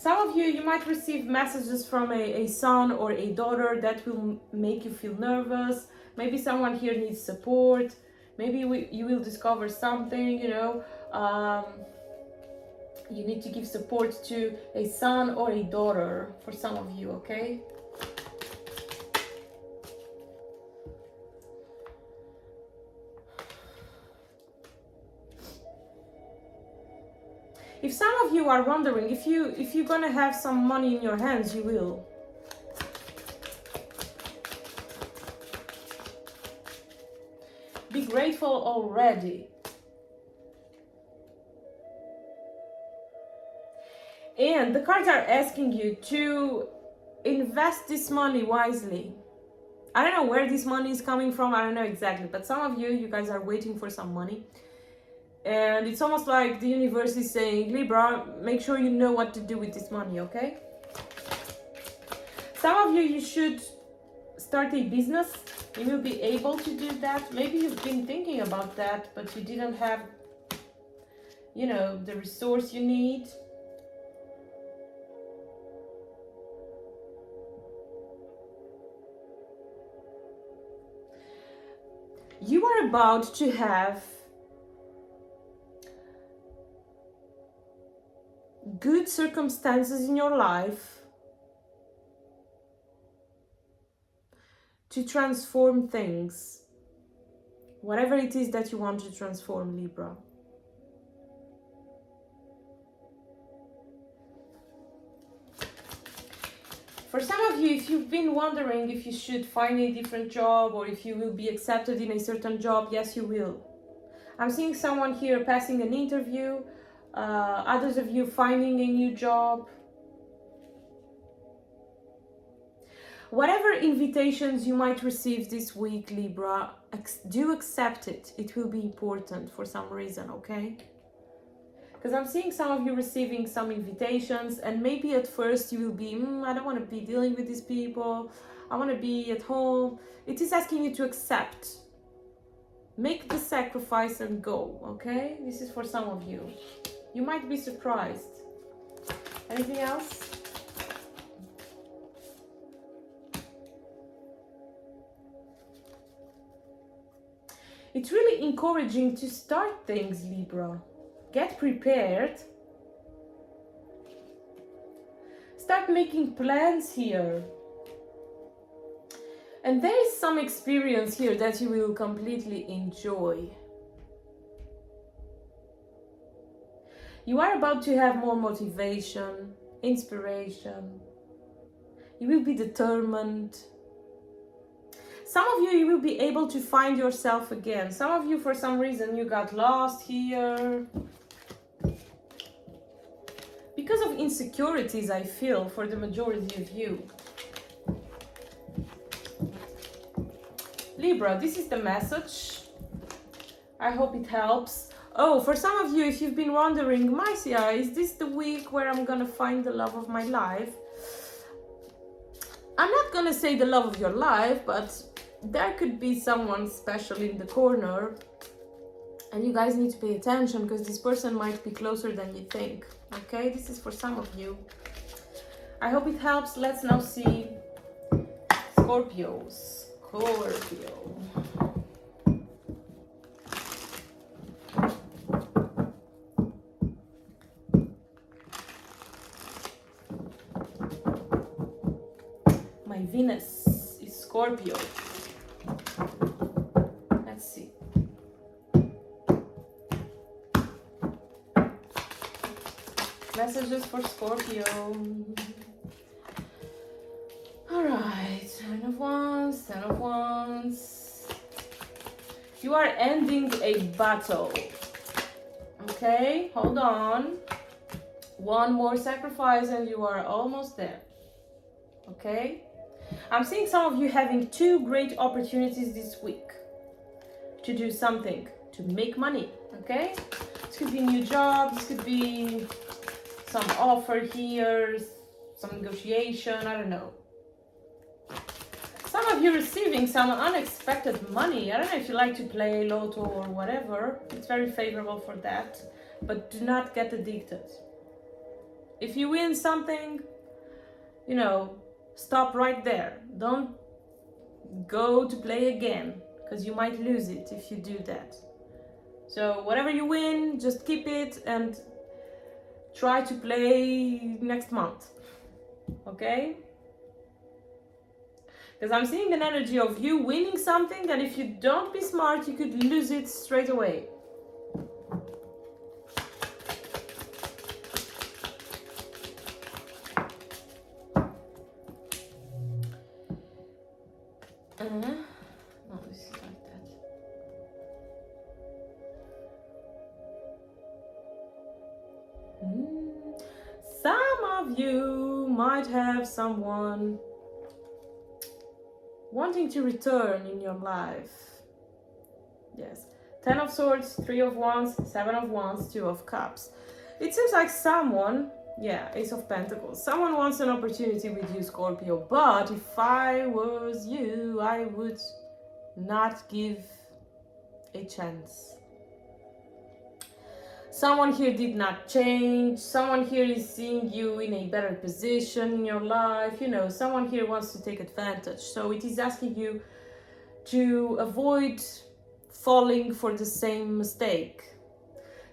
Some of you might receive messages from a son or a daughter that will make you feel nervous. Maybe someone here needs support. Maybe you will discover something, you know. You need to give support to a son or a daughter for some of you, okay? If some of you are wondering if you're gonna have some money in your hands, you will. Be grateful already. And the cards are asking you to invest this money wisely. I don't know where this money is coming from, I don't know exactly, but some of you guys are waiting for some money. And it's almost like the universe is saying, Libra, make sure you know what to do with this money, okay? Some of you should start a business. You will be able to do that. Maybe you've been thinking about that, but you didn't have, you know, the resource you need. You are about to have good circumstances in your life to transform things, whatever it is that you want to transform, Libra. For some of you, if you've been wondering if you should find a different job or if you will be accepted in a certain job, yes, you will. I'm seeing someone here passing an interview, others of you finding a new job. Whatever invitations you might receive this week, Libra, do accept it. It will be important for some reason, okay? Because I'm seeing some of you receiving some invitations, and maybe at first you will be, I don't want to be dealing with these people. I want to be at home. It is asking you to accept. Make the sacrifice and go, okay? This is for some of you. You might be surprised. Anything else? It's really encouraging to start things, Libra. Get prepared. Start making plans here. And there is some experience here that you will completely enjoy. You are about to have more motivation, inspiration. You will be determined. Some of you will be able to find yourself again. Some of you, for some reason, you got lost here. Because of insecurities, I feel, for the majority of you. Libra, this is the message. I hope it helps. Oh, for some of you, if you've been wondering, Marcia, is this the week where I'm gonna find the love of my life? I'm not gonna say the love of your life, but there could be someone special in the corner, and you guys need to pay attention because this person might be closer than you think. Okay, this is for some of you. I hope it helps. Let's now see Scorpio. My Venus is Scorpio. Let's see. Messages for Scorpio. Alright, 10 of Wands, 10 of Wands. You are ending a battle. Okay, hold on. One more sacrifice and you are almost there. Okay? I'm seeing some of you having two great opportunities this week to do something, to make money, okay? This could be a new job, this could be some offer here, some negotiation, I don't know. Some of you receiving some unexpected money. I don't know if you like to play lotto or whatever. It's very favorable for that, but do not get addicted. If you win something, you know, stop right there. Don't go to play again, because you might lose it if you do that. So whatever you win, just keep it and try to play next month. Okay? Because I'm seeing an energy of you winning something, and if you don't be smart, you could lose it straight away. No, this is like that. Some of you might have someone wanting to return in your life. Yes. 10 of Swords, 3 of Wands, 7 of Wands, 2 of Cups. It seems like someone, yeah, Ace of Pentacles. Someone wants an opportunity with you, Scorpio. But if I was you, I would not give a chance. Someone here did not change. Someone here is seeing you in a better position in your life. You know, someone here wants to take advantage. So it is asking you to avoid falling for the same mistake.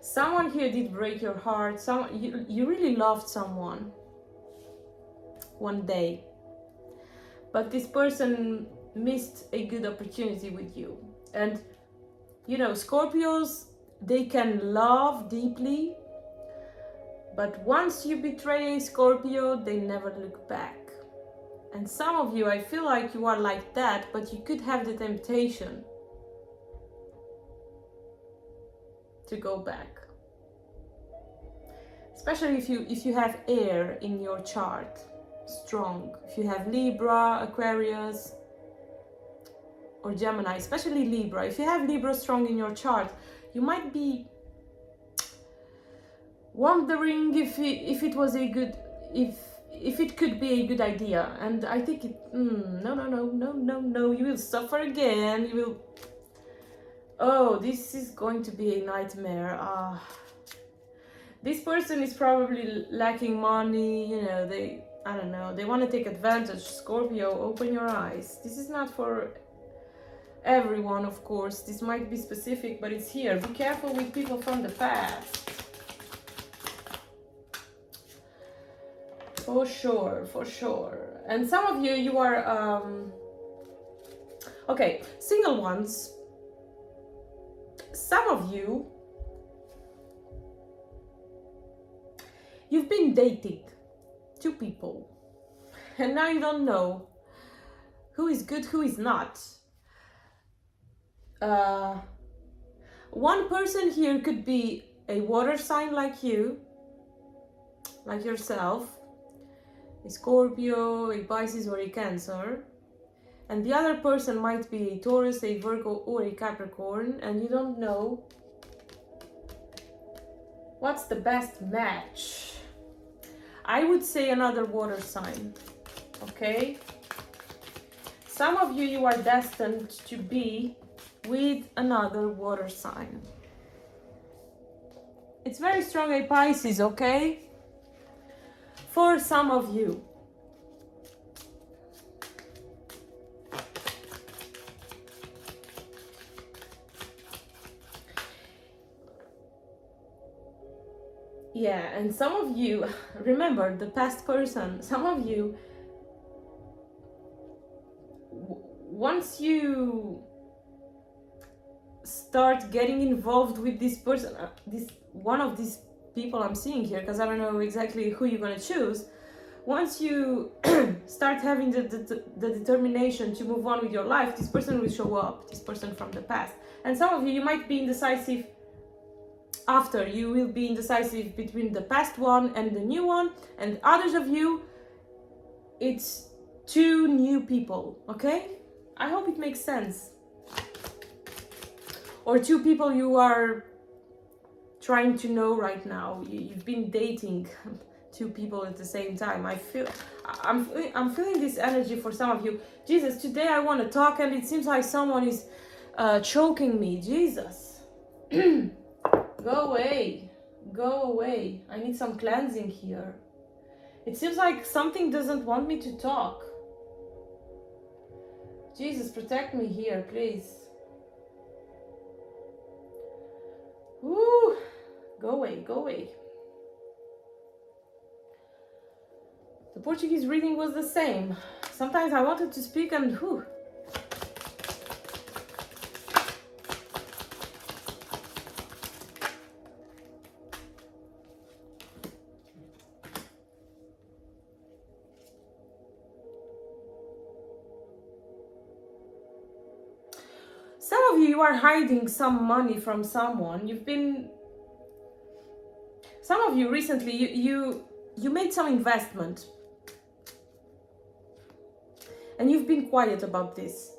Someone here did break your heart. You really loved someone one day, but this person missed a good opportunity with you. And you know, Scorpios, they can love deeply, but once you betray a Scorpio, they never look back. And some of you, I feel like you are like that, but you could have the temptation to go back. Especially if you have air in your chart, strong. If you have Libra, Aquarius, or Gemini, especially Libra. If you have Libra strong in your chart, you might be wondering if it was a good, if it could be a good idea. And I think no, you will suffer again. You will, oh, this is going to be a nightmare. This person is probably lacking money, you know, I don't know, they want to take advantage. Scorpio, open your eyes. This is not for everyone, of course. This might be specific, but it's here. Be careful with people from the past. For sure, for sure. And some of you, you are, okay, single ones. Some of you, you've been dating two people, and now you don't know who is good, who is not. One person here could be a water sign like you, like yourself, a Scorpio, a Pisces, or a Cancer. And the other person might be a Taurus, a Virgo, or a Capricorn, and you don't know what's the best match. I would say another water sign, okay? Some of you, you are destined to be with another water sign. It's very strong, a Pisces, okay? For some of you. Yeah, and some of you, remember the past person, some of you, once you start getting involved with this person, this one of these people I'm seeing here, because I don't know exactly who you're going to choose, once you start having the determination to move on with your life, this person will show up, this person from the past. And some of you, you might be indecisive after. You will be indecisive between the past one and the new one, and others of you, it's two new people, okay? I hope it makes sense. Or two people you are trying to know right now. You've been dating two people at the same time. I'm feeling this energy for some of you. Jesus, today I want to talk and it seems like someone is choking me. Jesus. Go away. Go away. I need some cleansing here. It seems like something doesn't want me to talk. Jesus, protect me here, please. Woo! Go away, go away. The Portuguese reading was the same. Sometimes I wanted to speak and whew. Some of you are hiding some money from someone. Some of you recently, you made some investment. And you've been quiet about this.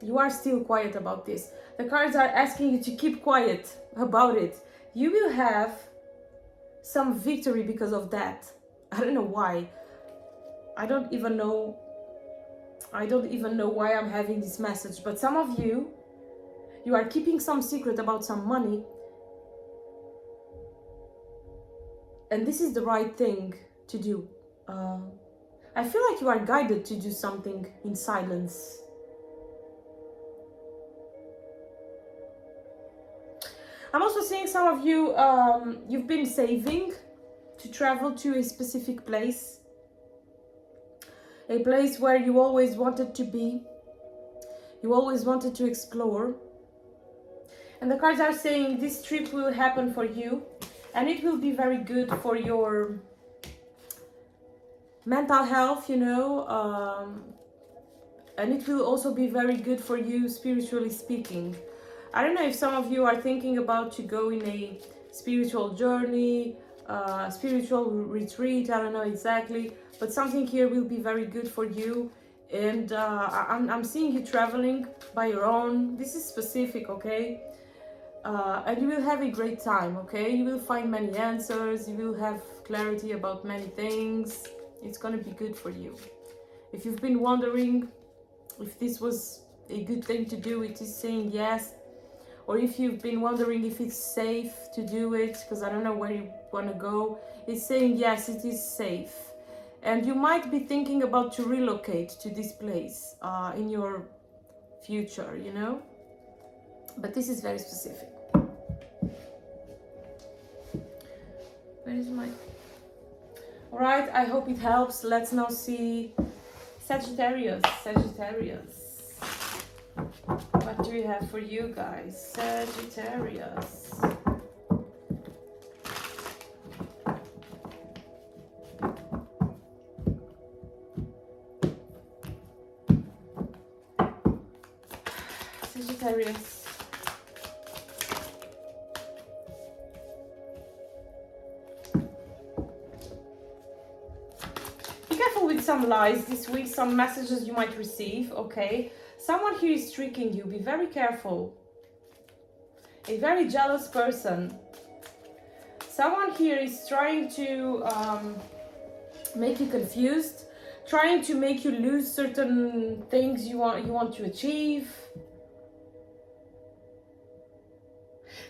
You are still quiet about this. The cards are asking you to keep quiet about it. You will have some victory because of that. I don't know why. I don't even know why I'm having this message, but some of you are keeping some secret about some money, and this is the right thing to do. I feel like you are guided to do something in silence. I'm also seeing some of you, you've been saving to travel to a specific place. A place where you always wanted to be. You always wanted to explore. And the cards are saying this trip will happen for you. And it will be very good for your mental health, you know. And it will also be very good for you spiritually speaking. I don't know if some of you are thinking about to go in a spiritual journey, spiritual retreat, I don't know exactly. But something here will be very good for you. And I'm seeing you traveling by your own. This is specific, okay? And you will have a great time, okay? You will find many answers. You will have clarity about many things. It's going to be good for you. If you've been wondering if this was a good thing to do, it is saying yes. Or if you've been wondering if it's safe to do it, because I don't know where you want to go, it's saying yes, it is safe. And you might be thinking about to relocate to this place in your future, you know? But this is very specific. Where is my... Alright, I hope it helps. Let's now see Sagittarius. Sagittarius. What do we have for you guys? Sagittarius. Sagittarius. Be careful with some lies this week, some messages you might receive, okay? Someone here is tricking you, be very careful. A very jealous person. Someone here is trying to make you confused, trying to make you lose certain things you want to achieve.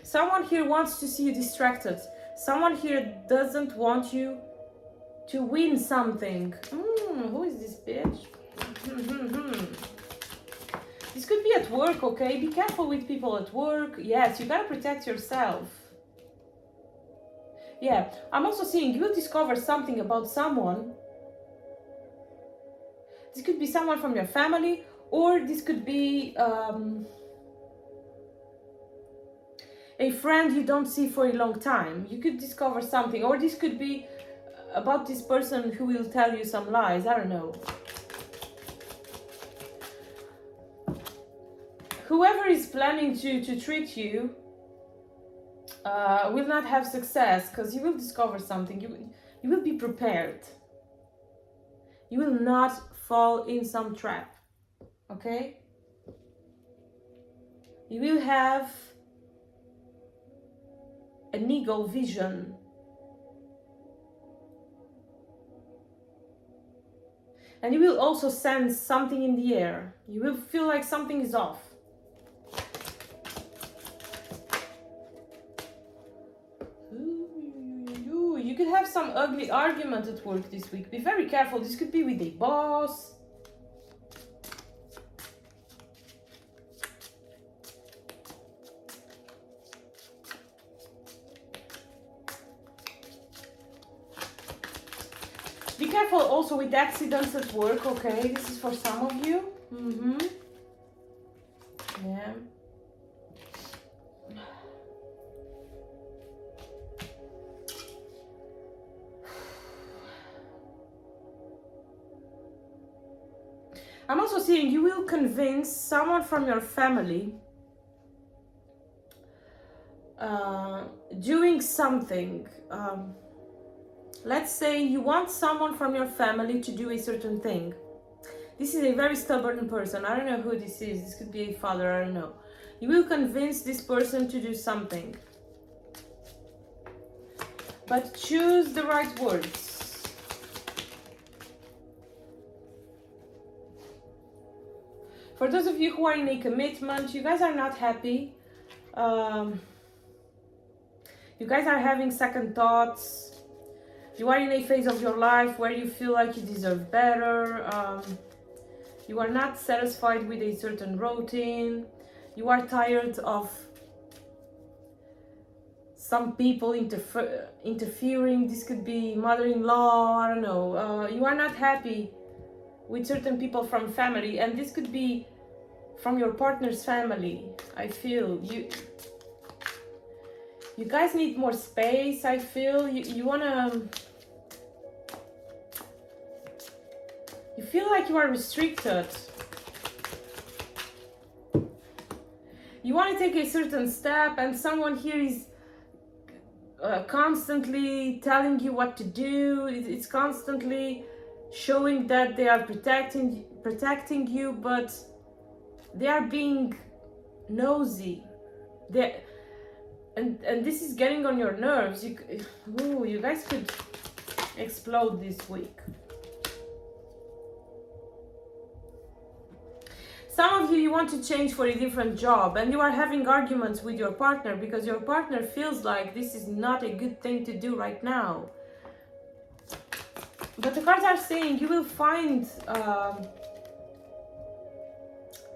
Someone here wants to see you distracted. Someone here doesn't want you to win something. Who is this bitch? This could be at work, okay? Be careful with people at work. Yes, you gotta protect yourself. Yeah, I'm also seeing you discover something about someone. This could be someone from your family, or this could be a friend you don't see for a long time. You could discover something, or this could be about this person who will tell you some lies. I don't know. Whoever is planning to treat you will not have success, because you will discover something. You will be prepared. You will not fall in some trap, okay? You will have an eagle vision. And you will also sense something in the air. You will feel like something is off. You could have some ugly argument at work this week. Be very careful. This could be with a boss. Be careful also with accidents at work, okay? This is for some of you. Yeah. I'm also seeing you will convince someone from your family doing something. Let's say you want someone from your family to do a certain thing. This is a very stubborn person. I don't know who this is. This could be a father, I don't know. You will convince this person to do something. But choose the right words. For those of you who are in a commitment, you guys are not happy. You guys are having second thoughts. You are in a phase of your life where you feel like you deserve better. You are not satisfied with a certain routine. You are tired of some people interfering. This could be mother-in-law, I don't know. You are not happy with certain people from family, and this could be from your partner's family. I feel you guys need more space. I feel you feel like you are restricted. You want to take a certain step, and someone here is constantly telling you what to do. It's constantly showing that they are protecting you, but they are being nosy. And this is getting on your nerves. You guys could explode this week. Some of you want to change for a different job, and you are having arguments with your partner because your partner feels like this is not a good thing to do right now. But the cards are saying you will find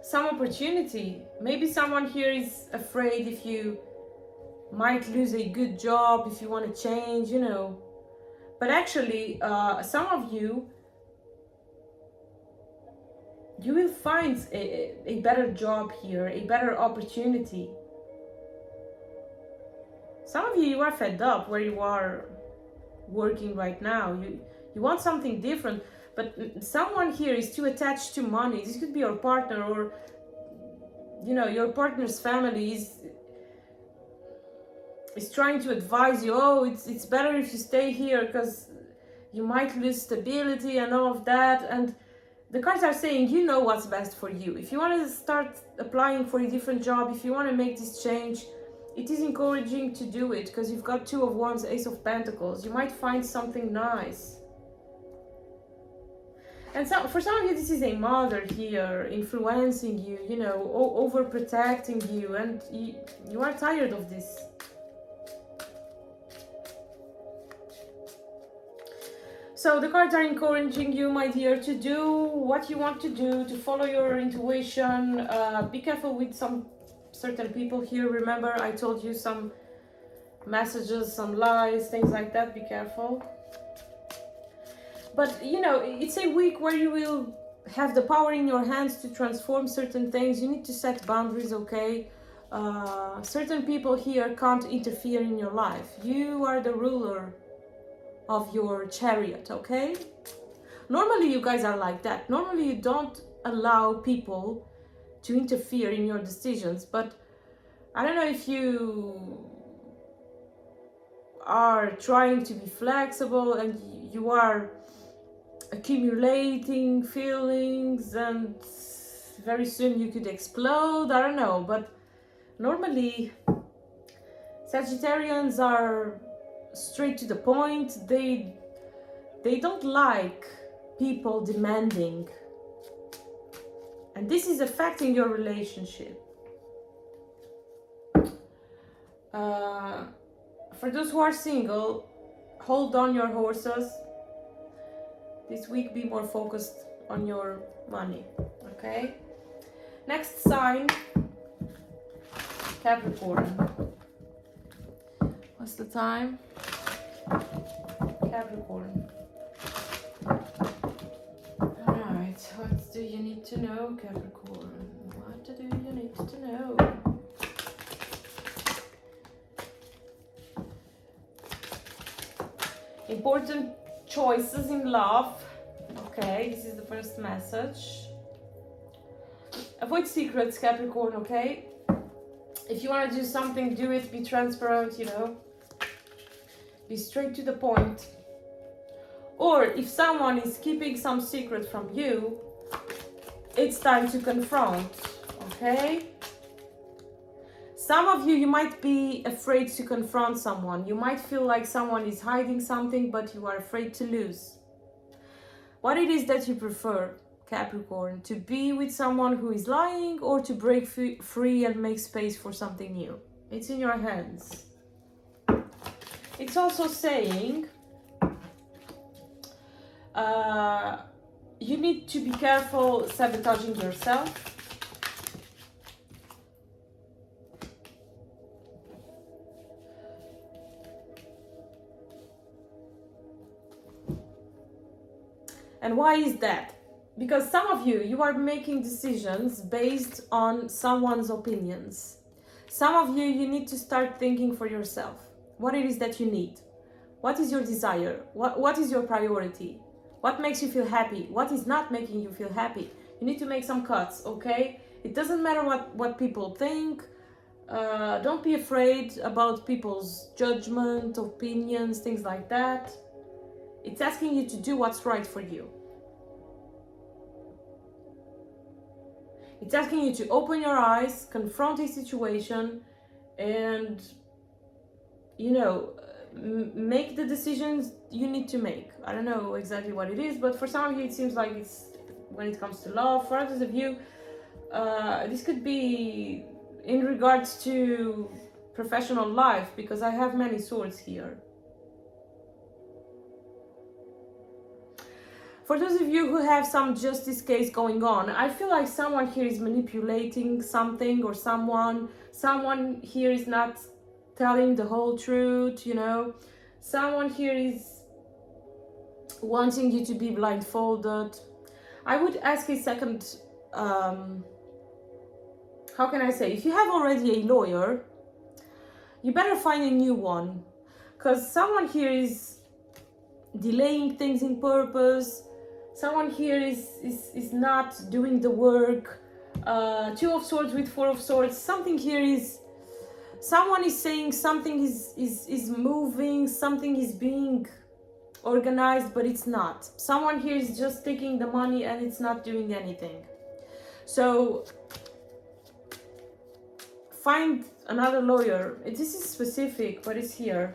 some opportunity. Maybe someone here is afraid if you might lose a good job, if you want to change, you know. But actually, some of you will find a better job here, a better opportunity. Some of you are fed up where you are working right now. You want something different, but someone here is too attached to money. This could be your partner, or your partner's family is trying to advise you, oh, it's better if you stay here because you might lose stability and all of that. And the cards are saying you know what's best for you. If you want to start applying for a different job, if you want to make this change, it is encouraging to do it because you've got Two of Wands, Ace of Pentacles. You might find something nice. And so, for some of you, this is a mother here influencing you, overprotecting you, and you are tired of this. So the cards are encouraging you, my dear, to do what you want to do, to follow your intuition. Be careful with some certain people here. Remember, I told you some messages, some lies, things like that. Be careful. But, it's a week where you will have the power in your hands to transform certain things. You need to set boundaries, okay? Certain people here can't interfere in your life. You are the ruler of your chariot, okay? Normally you guys are like that. Normally you don't allow people to interfere in your decisions, but I don't know if you are trying to be flexible and you are accumulating feelings and very soon you could explode. I don't know, but normally Sagittarians are straight to the point. They don't like people demanding, and this is affecting your relationship. For those who are single, hold on your horses. This week be more focused on your money, okay? Next sign, Capricorn. What's the time? Capricorn. Alright, what do you need to know, Capricorn? What do you need to know? Important choices in love. Okay, this is the first message. Avoid secrets, Capricorn, okay? If you want to do something, do it. Be transparent, Be straight to the point. Or if someone is keeping some secret from you, it's time to confront, okay? Some of you might be afraid to confront someone. You might feel like someone is hiding something, but you are afraid to lose. What it is that you prefer, Capricorn, to be with someone who is lying or to break free and make space for something new. It's in your hands. It's also saying you need to be careful sabotaging yourself. And why is that? Because some of you are making decisions based on someone's opinions. Some of you need to start thinking for yourself what it is that you need. What is your desire? What is your priority? What makes you feel happy? What is not making you feel happy? You need to make some cuts, okay? It doesn't matter what people think. Don't be afraid about people's judgment, opinions, things like that. It's asking you to do what's right for you. It's asking you to open your eyes, confront a situation, and, you know, make the decisions you need to make. I don't know exactly what it is, but for some of you, it seems like it's when it comes to love. For others of you, this could be in regards to professional life, because I have many swords here. For those of you who have some justice case going on, I feel like someone here is manipulating something or someone here is not telling the whole truth, you know. Someone here is wanting you to be blindfolded. I would ask a second, how can I say, if you have already a lawyer, you better find a new one, because someone here is delaying things in purpose. Someone here is not doing the work. Two of Swords with Four of Swords. Something here is, someone is saying something is moving, something is being organized, but it's not. Someone here is just taking the money and it's not doing anything. So find another lawyer. This is specific, but it's here.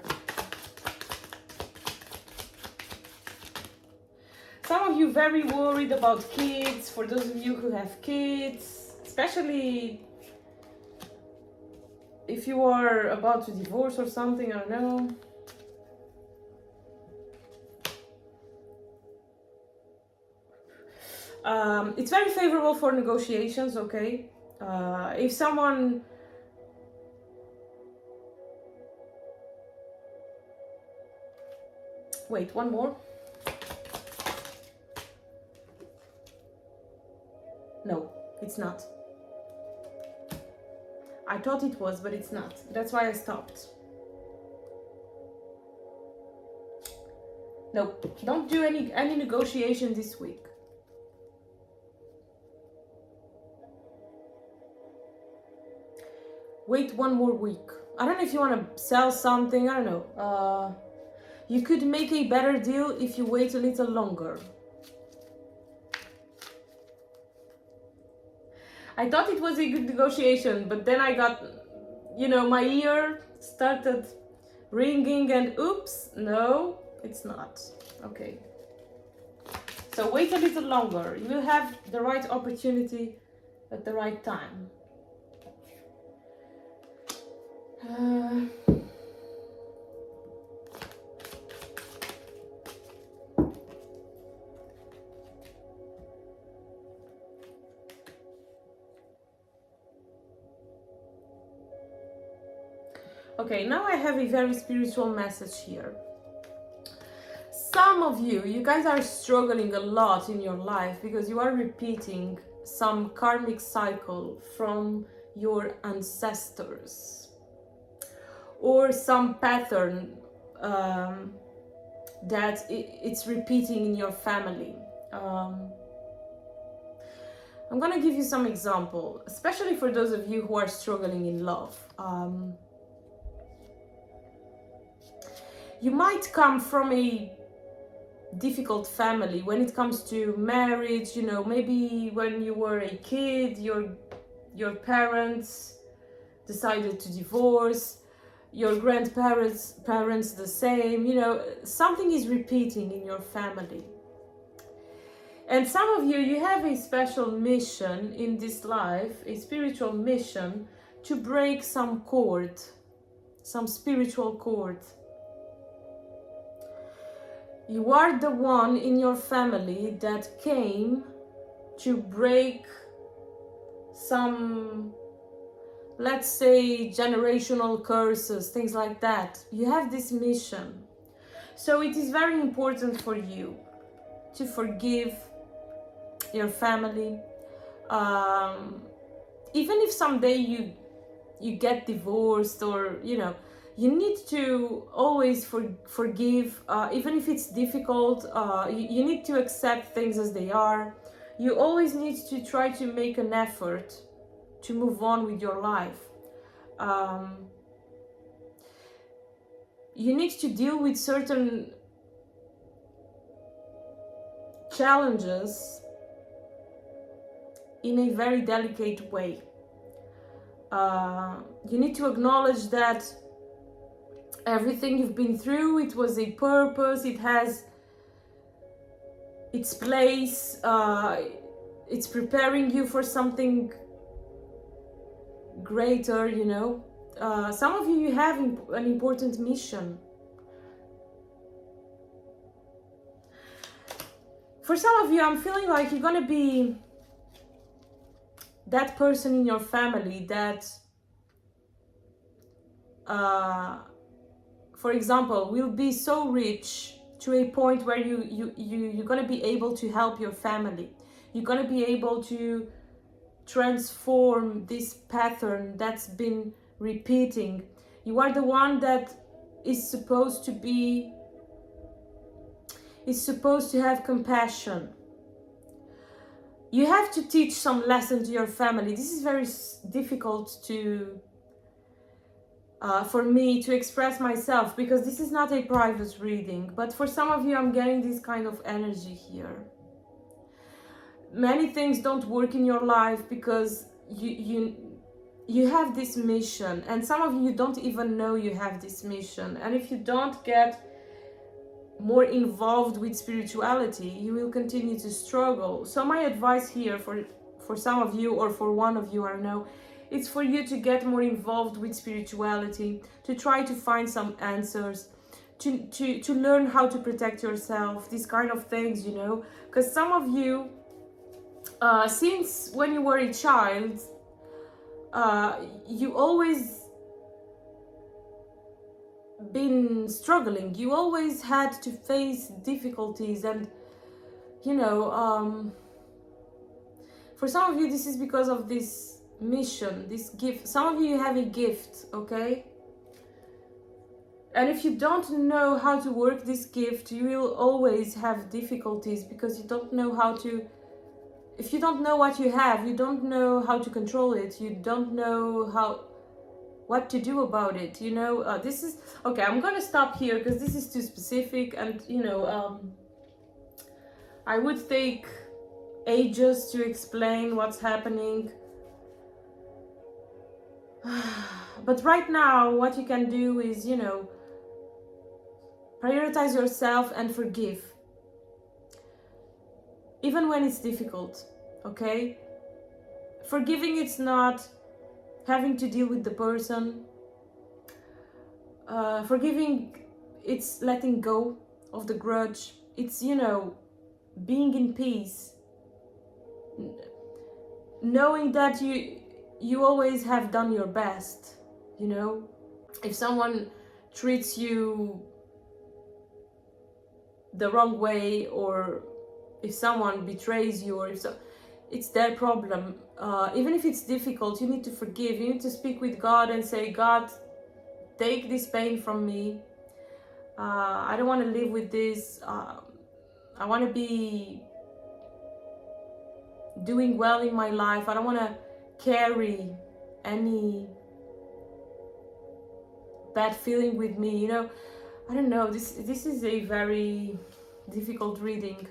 Some of you very worried about kids. For those of you who have kids, especially if you are about to divorce or something, I don't know. It's very favorable for negotiations, okay? If someone... Wait, one more. No, it's not. I thought it was, but it's not. That's why I stopped. No, don't do any negotiation this week. Wait one more week. I don't know if you want to sell something, I don't know. You could make a better deal if you wait a little longer. I thought it was a good negotiation, but then I got, you know, my ear started ringing and oops, no, it's not. Okay. So wait a little longer. You will have the right opportunity at the right time. Okay, now I have a very spiritual message here. Some of you guys are struggling a lot in your life because you are repeating some karmic cycle from your ancestors, or some pattern that it's repeating in your family. I'm gonna give you some example, especially for those of you who are struggling in love. You might come from a difficult family when it comes to marriage, you know, maybe when you were a kid, your parents decided to divorce, your parents the same, you know, something is repeating in your family. And some of you have a special mission in this life, a spiritual mission to break some cord, some spiritual cord. You are the one in your family that came to break some, let's say, generational curses, things like that. You have this mission. So it is very important for you to forgive your family. Even if someday you get divorced, or you need to always forgive, even if it's difficult. You need to accept things as they are. You always need to try to make an effort to move on with your life. You need to deal with certain challenges in a very delicate way. You need to acknowledge that everything you've been through, it was a purpose, it has its place, it's preparing you for something greater, Some of you have an important mission. For some of you, I'm feeling like you're gonna be that person in your family that, for example, will be so rich to a point where you're gonna be able to help your family. You're gonna be able to transform this pattern that's been repeating. You are the one that is supposed to have compassion. You have to teach some lesson to your family. This is very difficult for me to express myself, because this is not a private reading. But for some of you, I'm getting this kind of energy here. Many things don't work in your life because you have this mission, and some of you don't even know you have this mission. And if you don't get more involved with spirituality, you will continue to struggle. So my advice here for some of you, or for one of you, I don't know, it's for you to get more involved with spirituality, to try to find some answers, to learn how to protect yourself, these kind of things, because some of you, since when you were a child, you always been struggling. You always had to face difficulties, and for some of you, this is because of this mission, this gift. Some of you have a gift, okay? And if you don't know how to work this gift, you will always have difficulties, because you don't know how to. If you don't know what you have, you don't know how to control it. You don't know what to do about it. This is okay. I'm gonna stop here because this is too specific, and I would take ages to explain what's happening. But right now, what you can do is, prioritize yourself and forgive. Even when it's difficult, okay? Forgiving, it's not having to deal with the person. Forgiving, it's letting go of the grudge. It's, being in peace. Knowing that you always have done your best, If someone treats you the wrong way, or if someone betrays you, or it's their problem. Even if it's difficult, you need to forgive. You need to speak with God and say, God, take this pain from me. I don't want to live with this. I want to be doing well in my life. I don't want to carry any bad feeling with me. I don't know. This is a very difficult reading.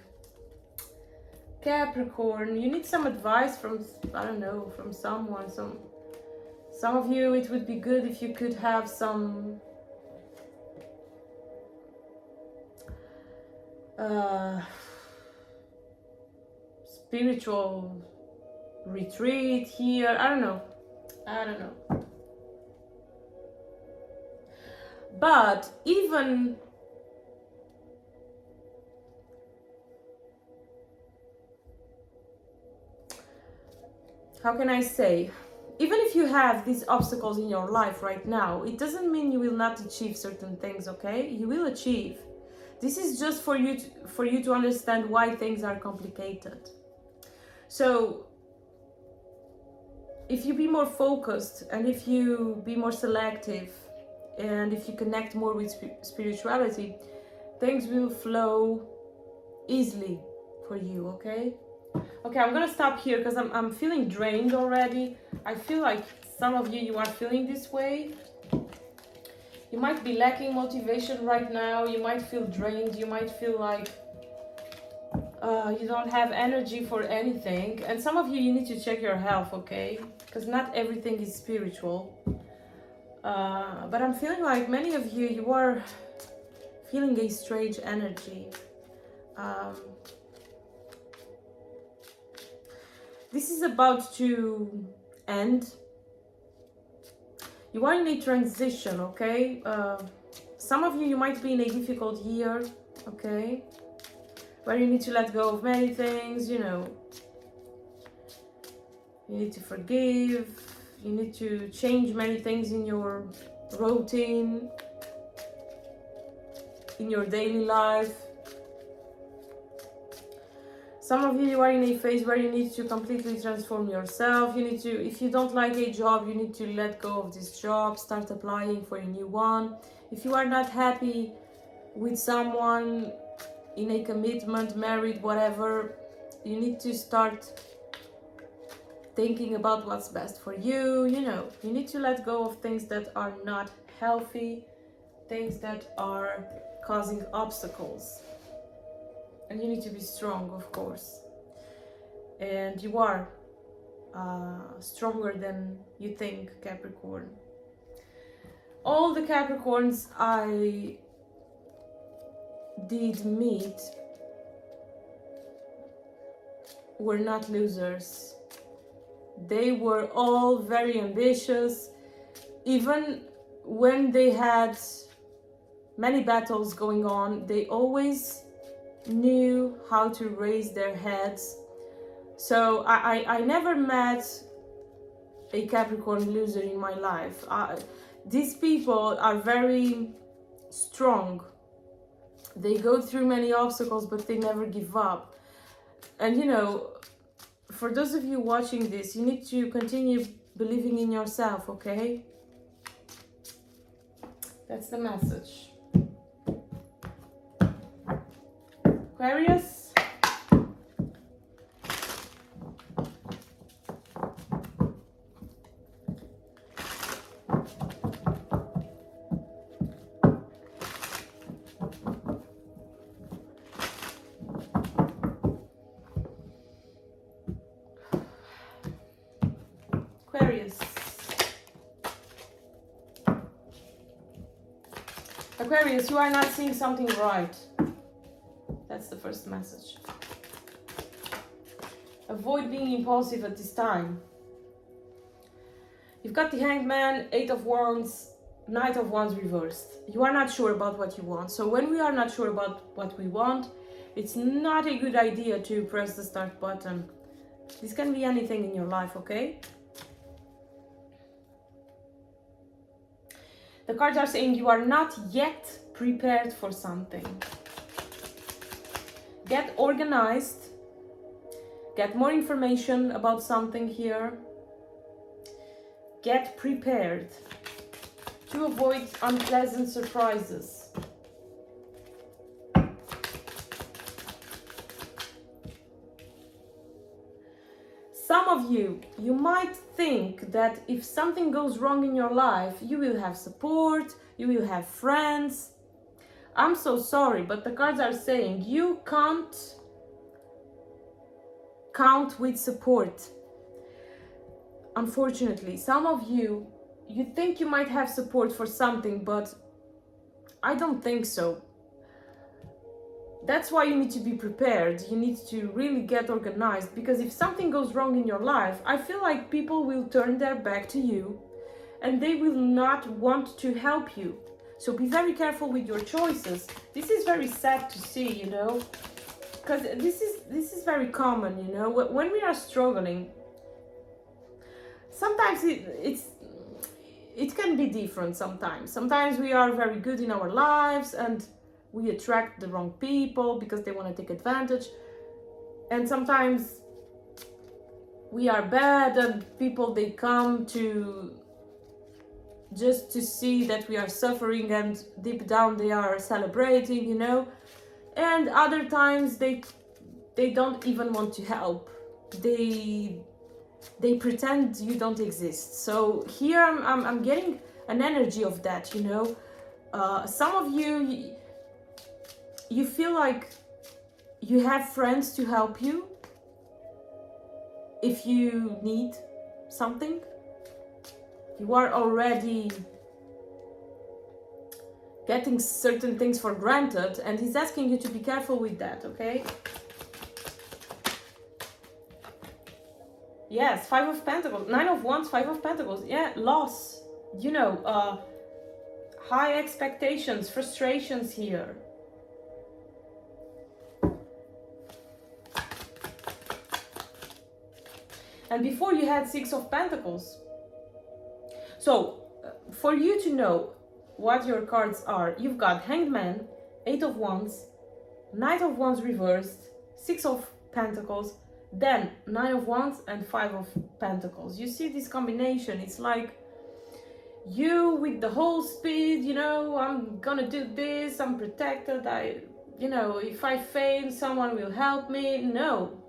Capricorn, you need some advice from, I don't know, from someone. Some of you, it would be good if you could have some spiritual retreat here. I don't know. But even how can I say, even if you have these obstacles in your life right now, it doesn't mean you will not achieve certain things, okay? You will achieve. This is just for you to understand why things are complicated. So if you be more focused, and if you be more selective, and if you connect more with spirituality, things will flow easily for you, okay? Okay, I'm gonna stop here because I'm feeling drained already. I feel like some of you are feeling this way. You might be lacking motivation right now. You might feel drained. You might feel like you don't have energy for anything. And some of you need to check your health, okay? Because not everything is spiritual. But I'm feeling like many of you are feeling a strange energy. This is about to end. You are in a transition, okay? Some of you might be in a difficult year, okay? Where you need to let go of many things, you know. You need to forgive. You need to change many things in your routine, in your daily life. Some of you are in a phase where you need to completely transform yourself. You need to, if you don't like a job, you need to let go of this job, start applying for a new one. If you are not happy with someone in a commitment, married, whatever, you need to start thinking about what's best for you. You know, you need to let go of things that are not healthy, things that are causing obstacles. And you need to be strong, of course. And you are stronger than you think, Capricorn. All the Capricorns I did meet were not losers. They were all very ambitious. Even when they had many battles going on, they always knew how to raise their heads. So I never met a Capricorn loser in my life. These people are very strong. They go through many obstacles, but they never give up. And you know, for those of you watching this, you need to continue believing in yourself, okay? That's the message. Aquarius. Aquarius. Aquarius, you are not seeing something right. That's the first message. Avoid being impulsive at this time. You've got the Hanged Man, Eight of Wands, Knight of Wands reversed. You are not sure about what you want. So when we are not sure about what we want, it's not a good idea to press the start button. This can be anything in your life, okay? The cards are saying you are not yet prepared for something. Get organized. Get more information about something here. Get prepared to avoid unpleasant surprises. Some of you might think that if something goes wrong in your life, you will have support, you will have friends. I'm so sorry, but the cards are saying you can't count with support. Unfortunately, some of you think you might have support for something, but I don't think so. that's why you need to be prepared. You need to really get organized, because if something goes wrong in your life, I feel like people will turn their back to you and they will not want to help you. So be very careful with your choices. This is very sad to see, you know, because this is very common, you know, when we are struggling. Sometimes it can be different. Sometimes we are very good in our lives and we attract the wrong people because they want to take advantage, and sometimes we are bad and people, they come to just to see that we are suffering, and deep down they are celebrating, you know. And other times they don't even want to help. They pretend you don't exist. So here I'm getting an energy of that, you know. Some of you feel like you have friends to help you if you need something. You are already getting certain things for granted, and he's asking you to be careful with that, okay? Yes, 5 of Pentacles, 9 of Wands, 5 of Pentacles. Yeah, loss, you know, high expectations, frustrations here. And before you had 6 of Pentacles. So, for you to know what your cards are, you've got Hanged Man, 8 of Wands, Knight of Wands reversed, 6 of Pentacles, then 9 of Wands and 5 of Pentacles. You see this combination? It's like you with the whole speed, you know, I'm gonna do this, I'm protected, you know, if I fail, someone will help me. No.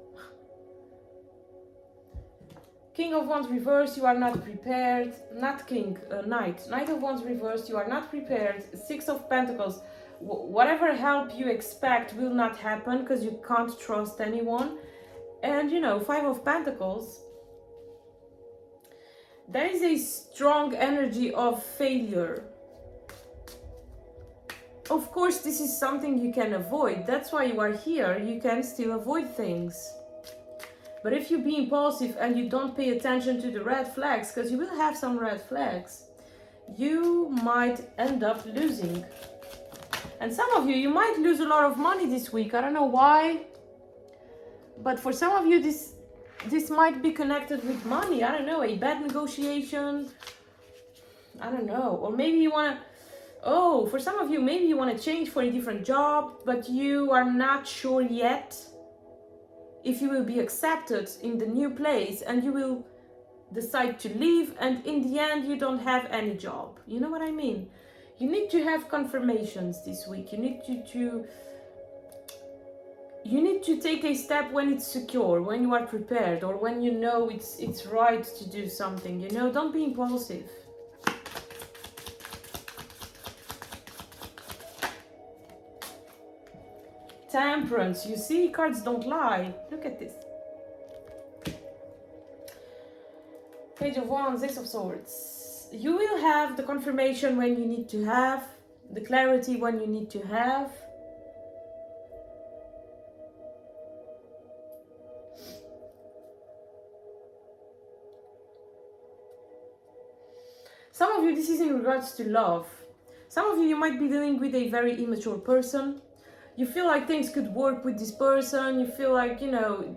King of Wands reversed, you are not prepared. Not King, Knight. Knight of Wands reversed, you are not prepared. 6 of Pentacles, whatever help you expect will not happen because you can't trust anyone. And you know, 5 of Pentacles, there is a strong energy of failure. Of course, this is something you can avoid. That's why you are here. You can still avoid things. But if you be impulsive and you don't pay attention to the red flags, because you will have some red flags, you might end up losing. And some of you, you might lose a lot of money this week. I don't know why. But for some of you, this might be connected with money. I don't know, a bad negotiation. I don't know. Or maybe you want to... Oh, for some of you, maybe you want to change for a different job, but you are not sure yet if you will be accepted in the new place, and you will decide to leave, and in the end you don't have any job. You know what I mean? You need to have confirmations this week. You need to take a step when it's secure, when you are prepared, or when you know it's right to do something, you know. Don't be impulsive. Temperance, you see, cards don't lie. Look at this. Page of Wands, Ace of Swords. You will have the confirmation when you need to have, the clarity when you need to have. Some of you, this is in regards to love. Some of you, you might be dealing with a very immature person. You feel like things could work with this person. You feel like, you know,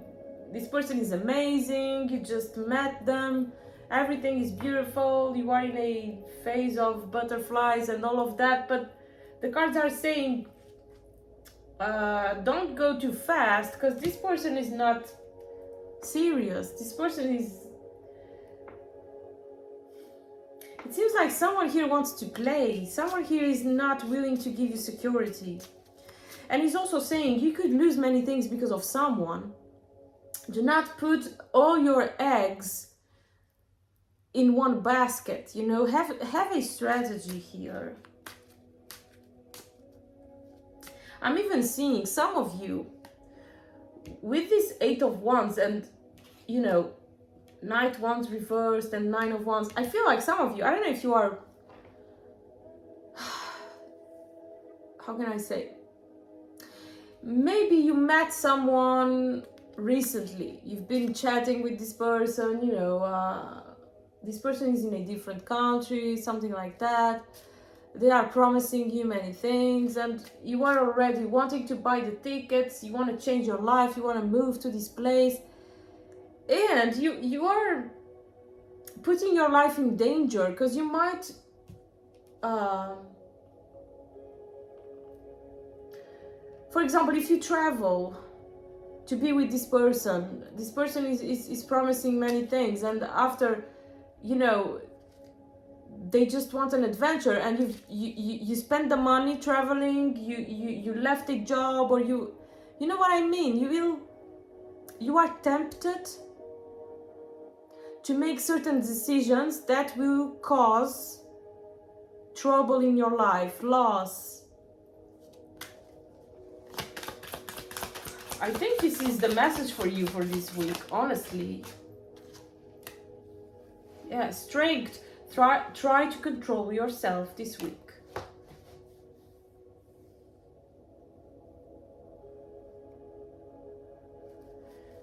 this person is amazing. You just met them. Everything is beautiful. You are in a phase of butterflies and all of that. But the cards are saying, don't go too fast, because this person is not serious. This person is... It seems like someone here wants to play. Someone here is not willing to give you security. And he's also saying you could lose many things because of someone. Do not put all your eggs in one basket. You know, have a strategy here. I'm even seeing some of you with this 8 of Wands and, you know, Knight Wands reversed and 9 of Wands. I feel like some of you, I don't know if you are, how can I say? maybe you met someone recently. You've been chatting with this person, you know, this person is in a different country, something like that. They are promising you many things, and you are already wanting to buy the tickets. You want to change your life, you want to move to this place, and you are putting your life in danger, because you might for example, if you travel to be with this person is promising many things, and after, you know, they just want an adventure, and you spend the money traveling, you left a job, or you know what I mean, you are tempted to make certain decisions that will cause trouble in your life, loss. I think this is the message for you for this week, honestly. Yeah, strength. Try to control yourself this week.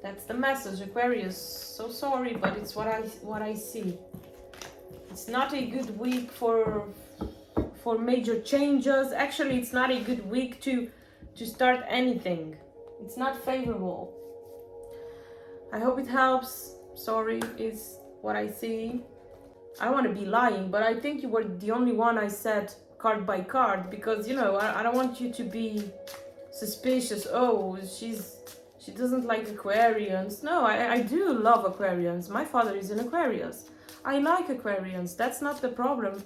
That's the message, Aquarius. So sorry, but it's what I see. It's not a good week for major changes. Actually, it's not a good week to start anything. It's not favorable. I hope it helps. Sorry, is what I see. I don't want to be lying, but I think you were the only one I said card by card, because, you know, I don't want you to be suspicious. Oh, she doesn't like Aquarians. No, I do love Aquarians. My father is an Aquarius. I like Aquarians. That's not the problem.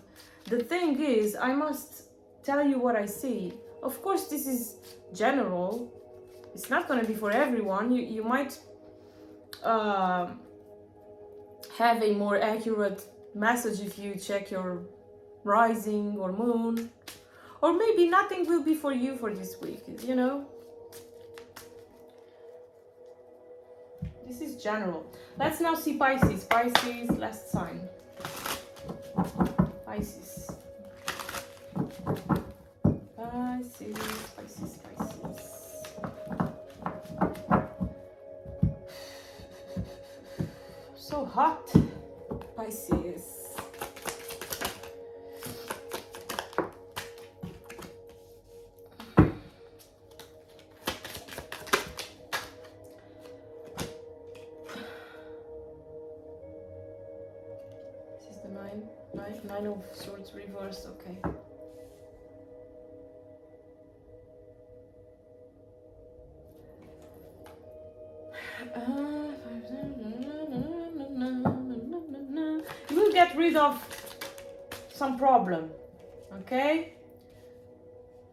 The thing is, I must tell you what I see. Of course, this is general. It's not going to be for everyone. You might have a more accurate message if you check your rising or moon. Or maybe nothing will be for you for this week, you know. This is general. Let's now see Pisces. Pisces, last sign. Pisces. Pisces, Pisces, Pisces. So hot. Pisces. Nine of Swords reversed, okay. You will get rid of some problem, okay?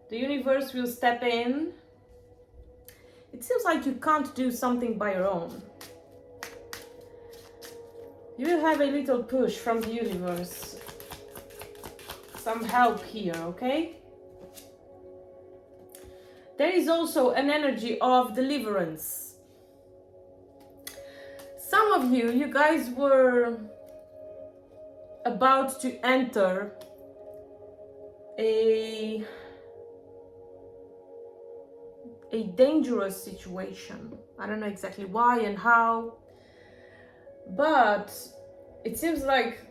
The universe will step in. It seems like you can't do something by your own. You will have a little push from the universe. Some help here, okay? There is also an energy of deliverance. Some of you guys were about to enter a dangerous situation. I don't know exactly why and how, but it seems like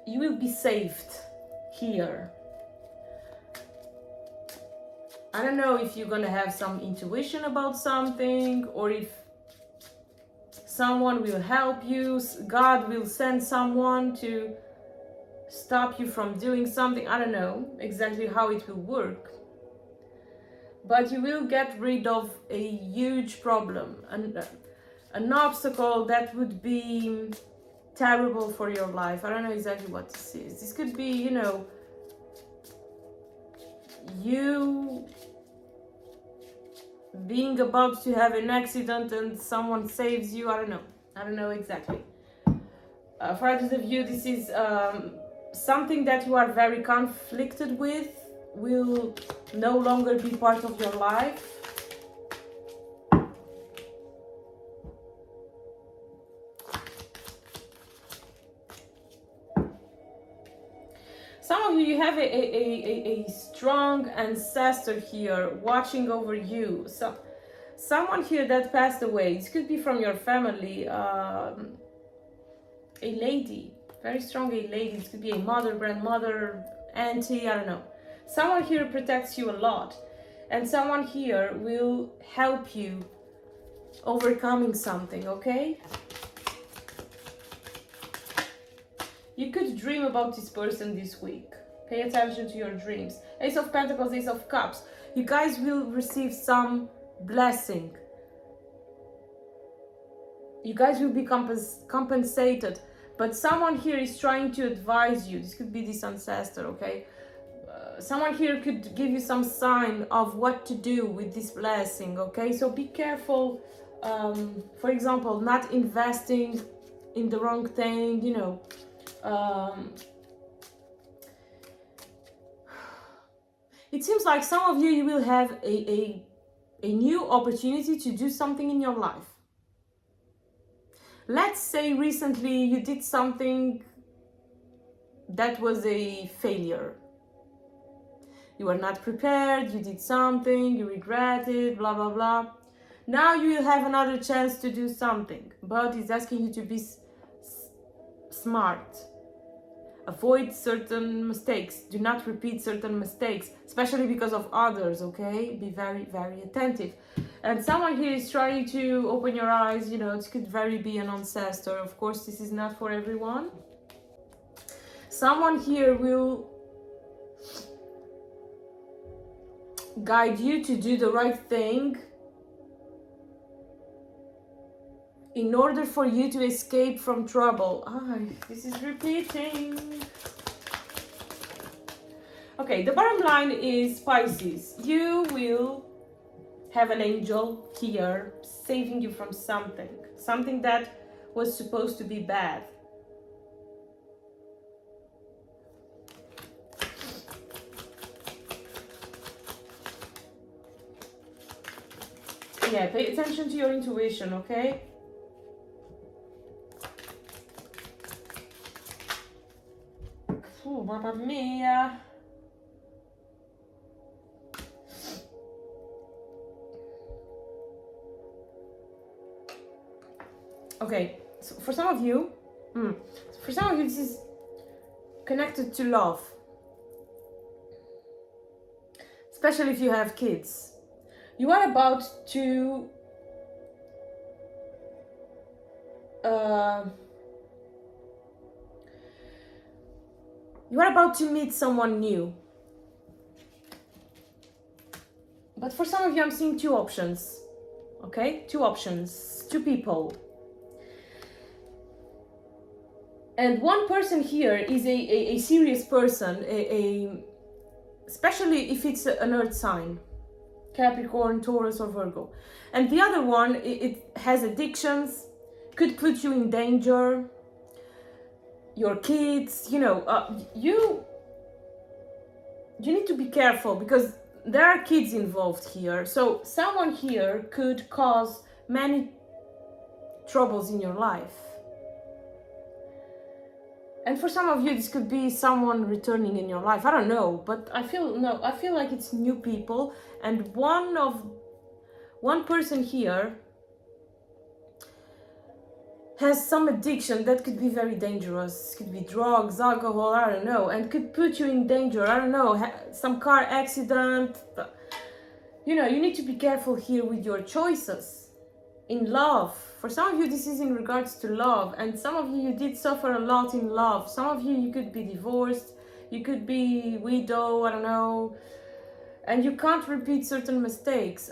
you will be saved here. I don't know if you're gonna have some intuition about something, or if someone will help you. God will send someone to stop you from doing something. I don't know exactly how it will work. But you will get rid of a huge problem, an obstacle that would be terrible for your life. I don't know exactly what this is. This could be, you know, you being about to have an accident and someone saves you. I don't know exactly. For others of you, this is something that you are very conflicted with, will no longer be part of your life. Some of you have a strong ancestor here watching over you. So someone here that passed away. This could be from your family. A lady, very strong a lady. This could be a mother, grandmother, auntie, I don't know. Someone here protects you a lot. And someone here will help you overcoming something, okay? You could dream about this person this week. Pay attention to your dreams. Ace of Pentacles, Ace of Cups. You guys will receive some blessing. You guys will be compensated. But someone here is trying to advise you. This could be this ancestor, okay? Someone here could give you some sign of what to do with this blessing, okay? So be careful, for example, not investing in the wrong thing, you know. It seems like some of you will have a new opportunity to do something in your life. Let's say recently you did something that was a failure. You were not prepared, you did something, you regret it, blah, blah, blah. Now you will have another chance to do something, but it's asking you to be smart. Avoid certain mistakes. Do not repeat certain mistakes, especially because of others, okay? Be very, very attentive. And someone here is trying to open your eyes, you know, it could very be an ancestor. Of course, this is not for everyone. Someone here will guide you to do the right thing in order for you to escape from trouble. This is repeating. Okay, the bottom line is Pisces. You will have an angel here saving you from something that was supposed to be bad. Yeah, pay attention to your intuition, okay? Oh, mamma mia. Okay, so for some of you, this is connected to love. Especially if you have kids. You are about to meet someone new. But for some of you, I'm seeing two options. Okay? Two options. Two people. And one person here is a serious person, especially if it's an earth sign. Capricorn, Taurus or Virgo. And the other one, it has addictions, could put you in danger. Your kids, you know, you need to be careful because there are kids involved here. So someone here could cause many troubles in your life. And for some of you, this could be someone returning in your life. I don't know, but I feel like it's new people. And one person here has some addiction that could be very dangerous. It could be drugs, alcohol, I don't know, and could put you in danger. I don't know, some car accident. You know, you need to be careful here with your choices. In love. For some of you, this is in regards to love. And some of you did suffer a lot in love. Some of you could be divorced. You could be widow, I don't know. And you can't repeat certain mistakes.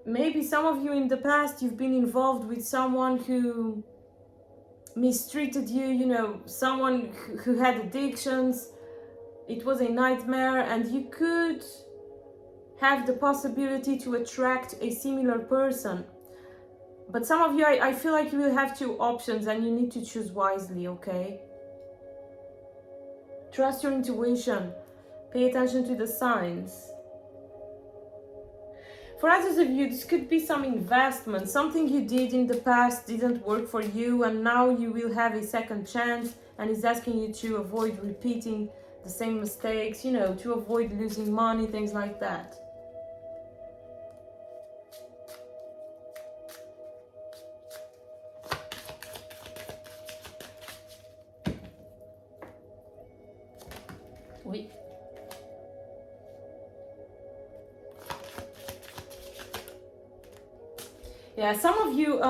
Maybe some of you in the past, you've been involved with someone who mistreated you, you know, someone who had addictions. It was a nightmare, and you could have the possibility to attract a similar person. But some of you, I feel like you will have two options and you need to choose wisely, okay? Trust your intuition. Pay attention to the signs. For others of you, this could be some investment. Something you did in the past didn't work for you and now you will have a second chance, and it's asking you to avoid repeating the same mistakes, you know, to avoid losing money, things like that. Oui. Yeah, some of you,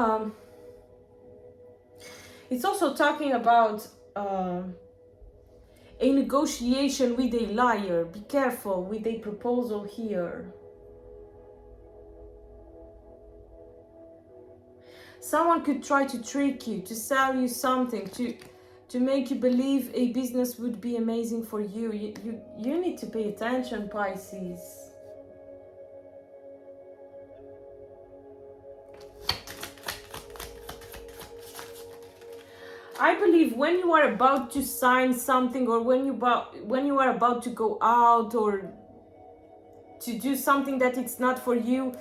it's also talking about a negotiation with a liar. Be careful with a proposal here. Someone could try to trick you, to sell you something, to make you believe a business would be amazing for you. You need to pay attention, Pisces. I believe when you are about to sign something, or when you are about to go out or to do something that it's not for you,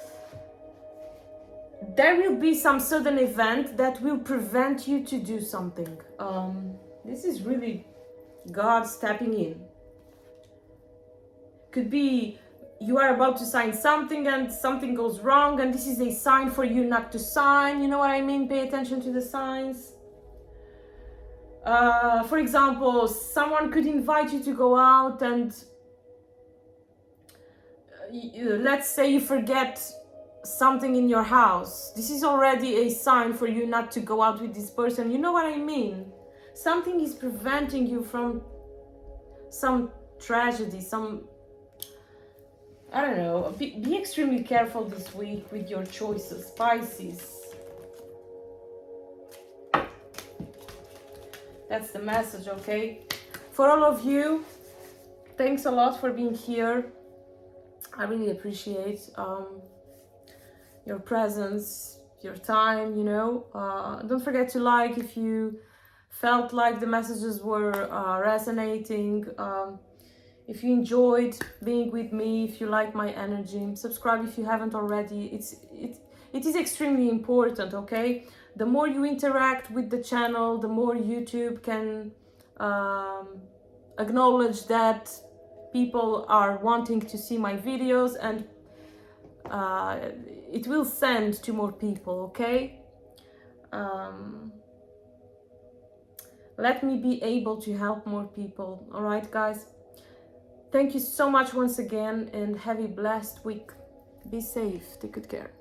there will be some sudden event that will prevent you to do something. This is really God stepping in. Could be you are about to sign something and something goes wrong, and this is a sign for you not to sign. You know what I mean? Pay attention to the signs. For example, someone could invite you to go out, and let's say you forget something in your house. This is already a sign for you not to go out with this person. You know what I mean? Something is preventing you from some tragedy, some, I don't know. Be extremely careful this week with your choices, Pisces. That's the message, okay? For all of you, thanks a lot for being here. I really appreciate your presence, your time, you know. Don't forget to like if you felt like the messages were resonating. If you enjoyed being with me, if you like my energy, subscribe if you haven't already. It is extremely important, okay? The more you interact with the channel, the more YouTube can acknowledge that people are wanting to see my videos, and it will send to more people, okay? Let me be able to help more people, all right, guys? Thank you so much once again, and have a blessed week. Be safe, take good care.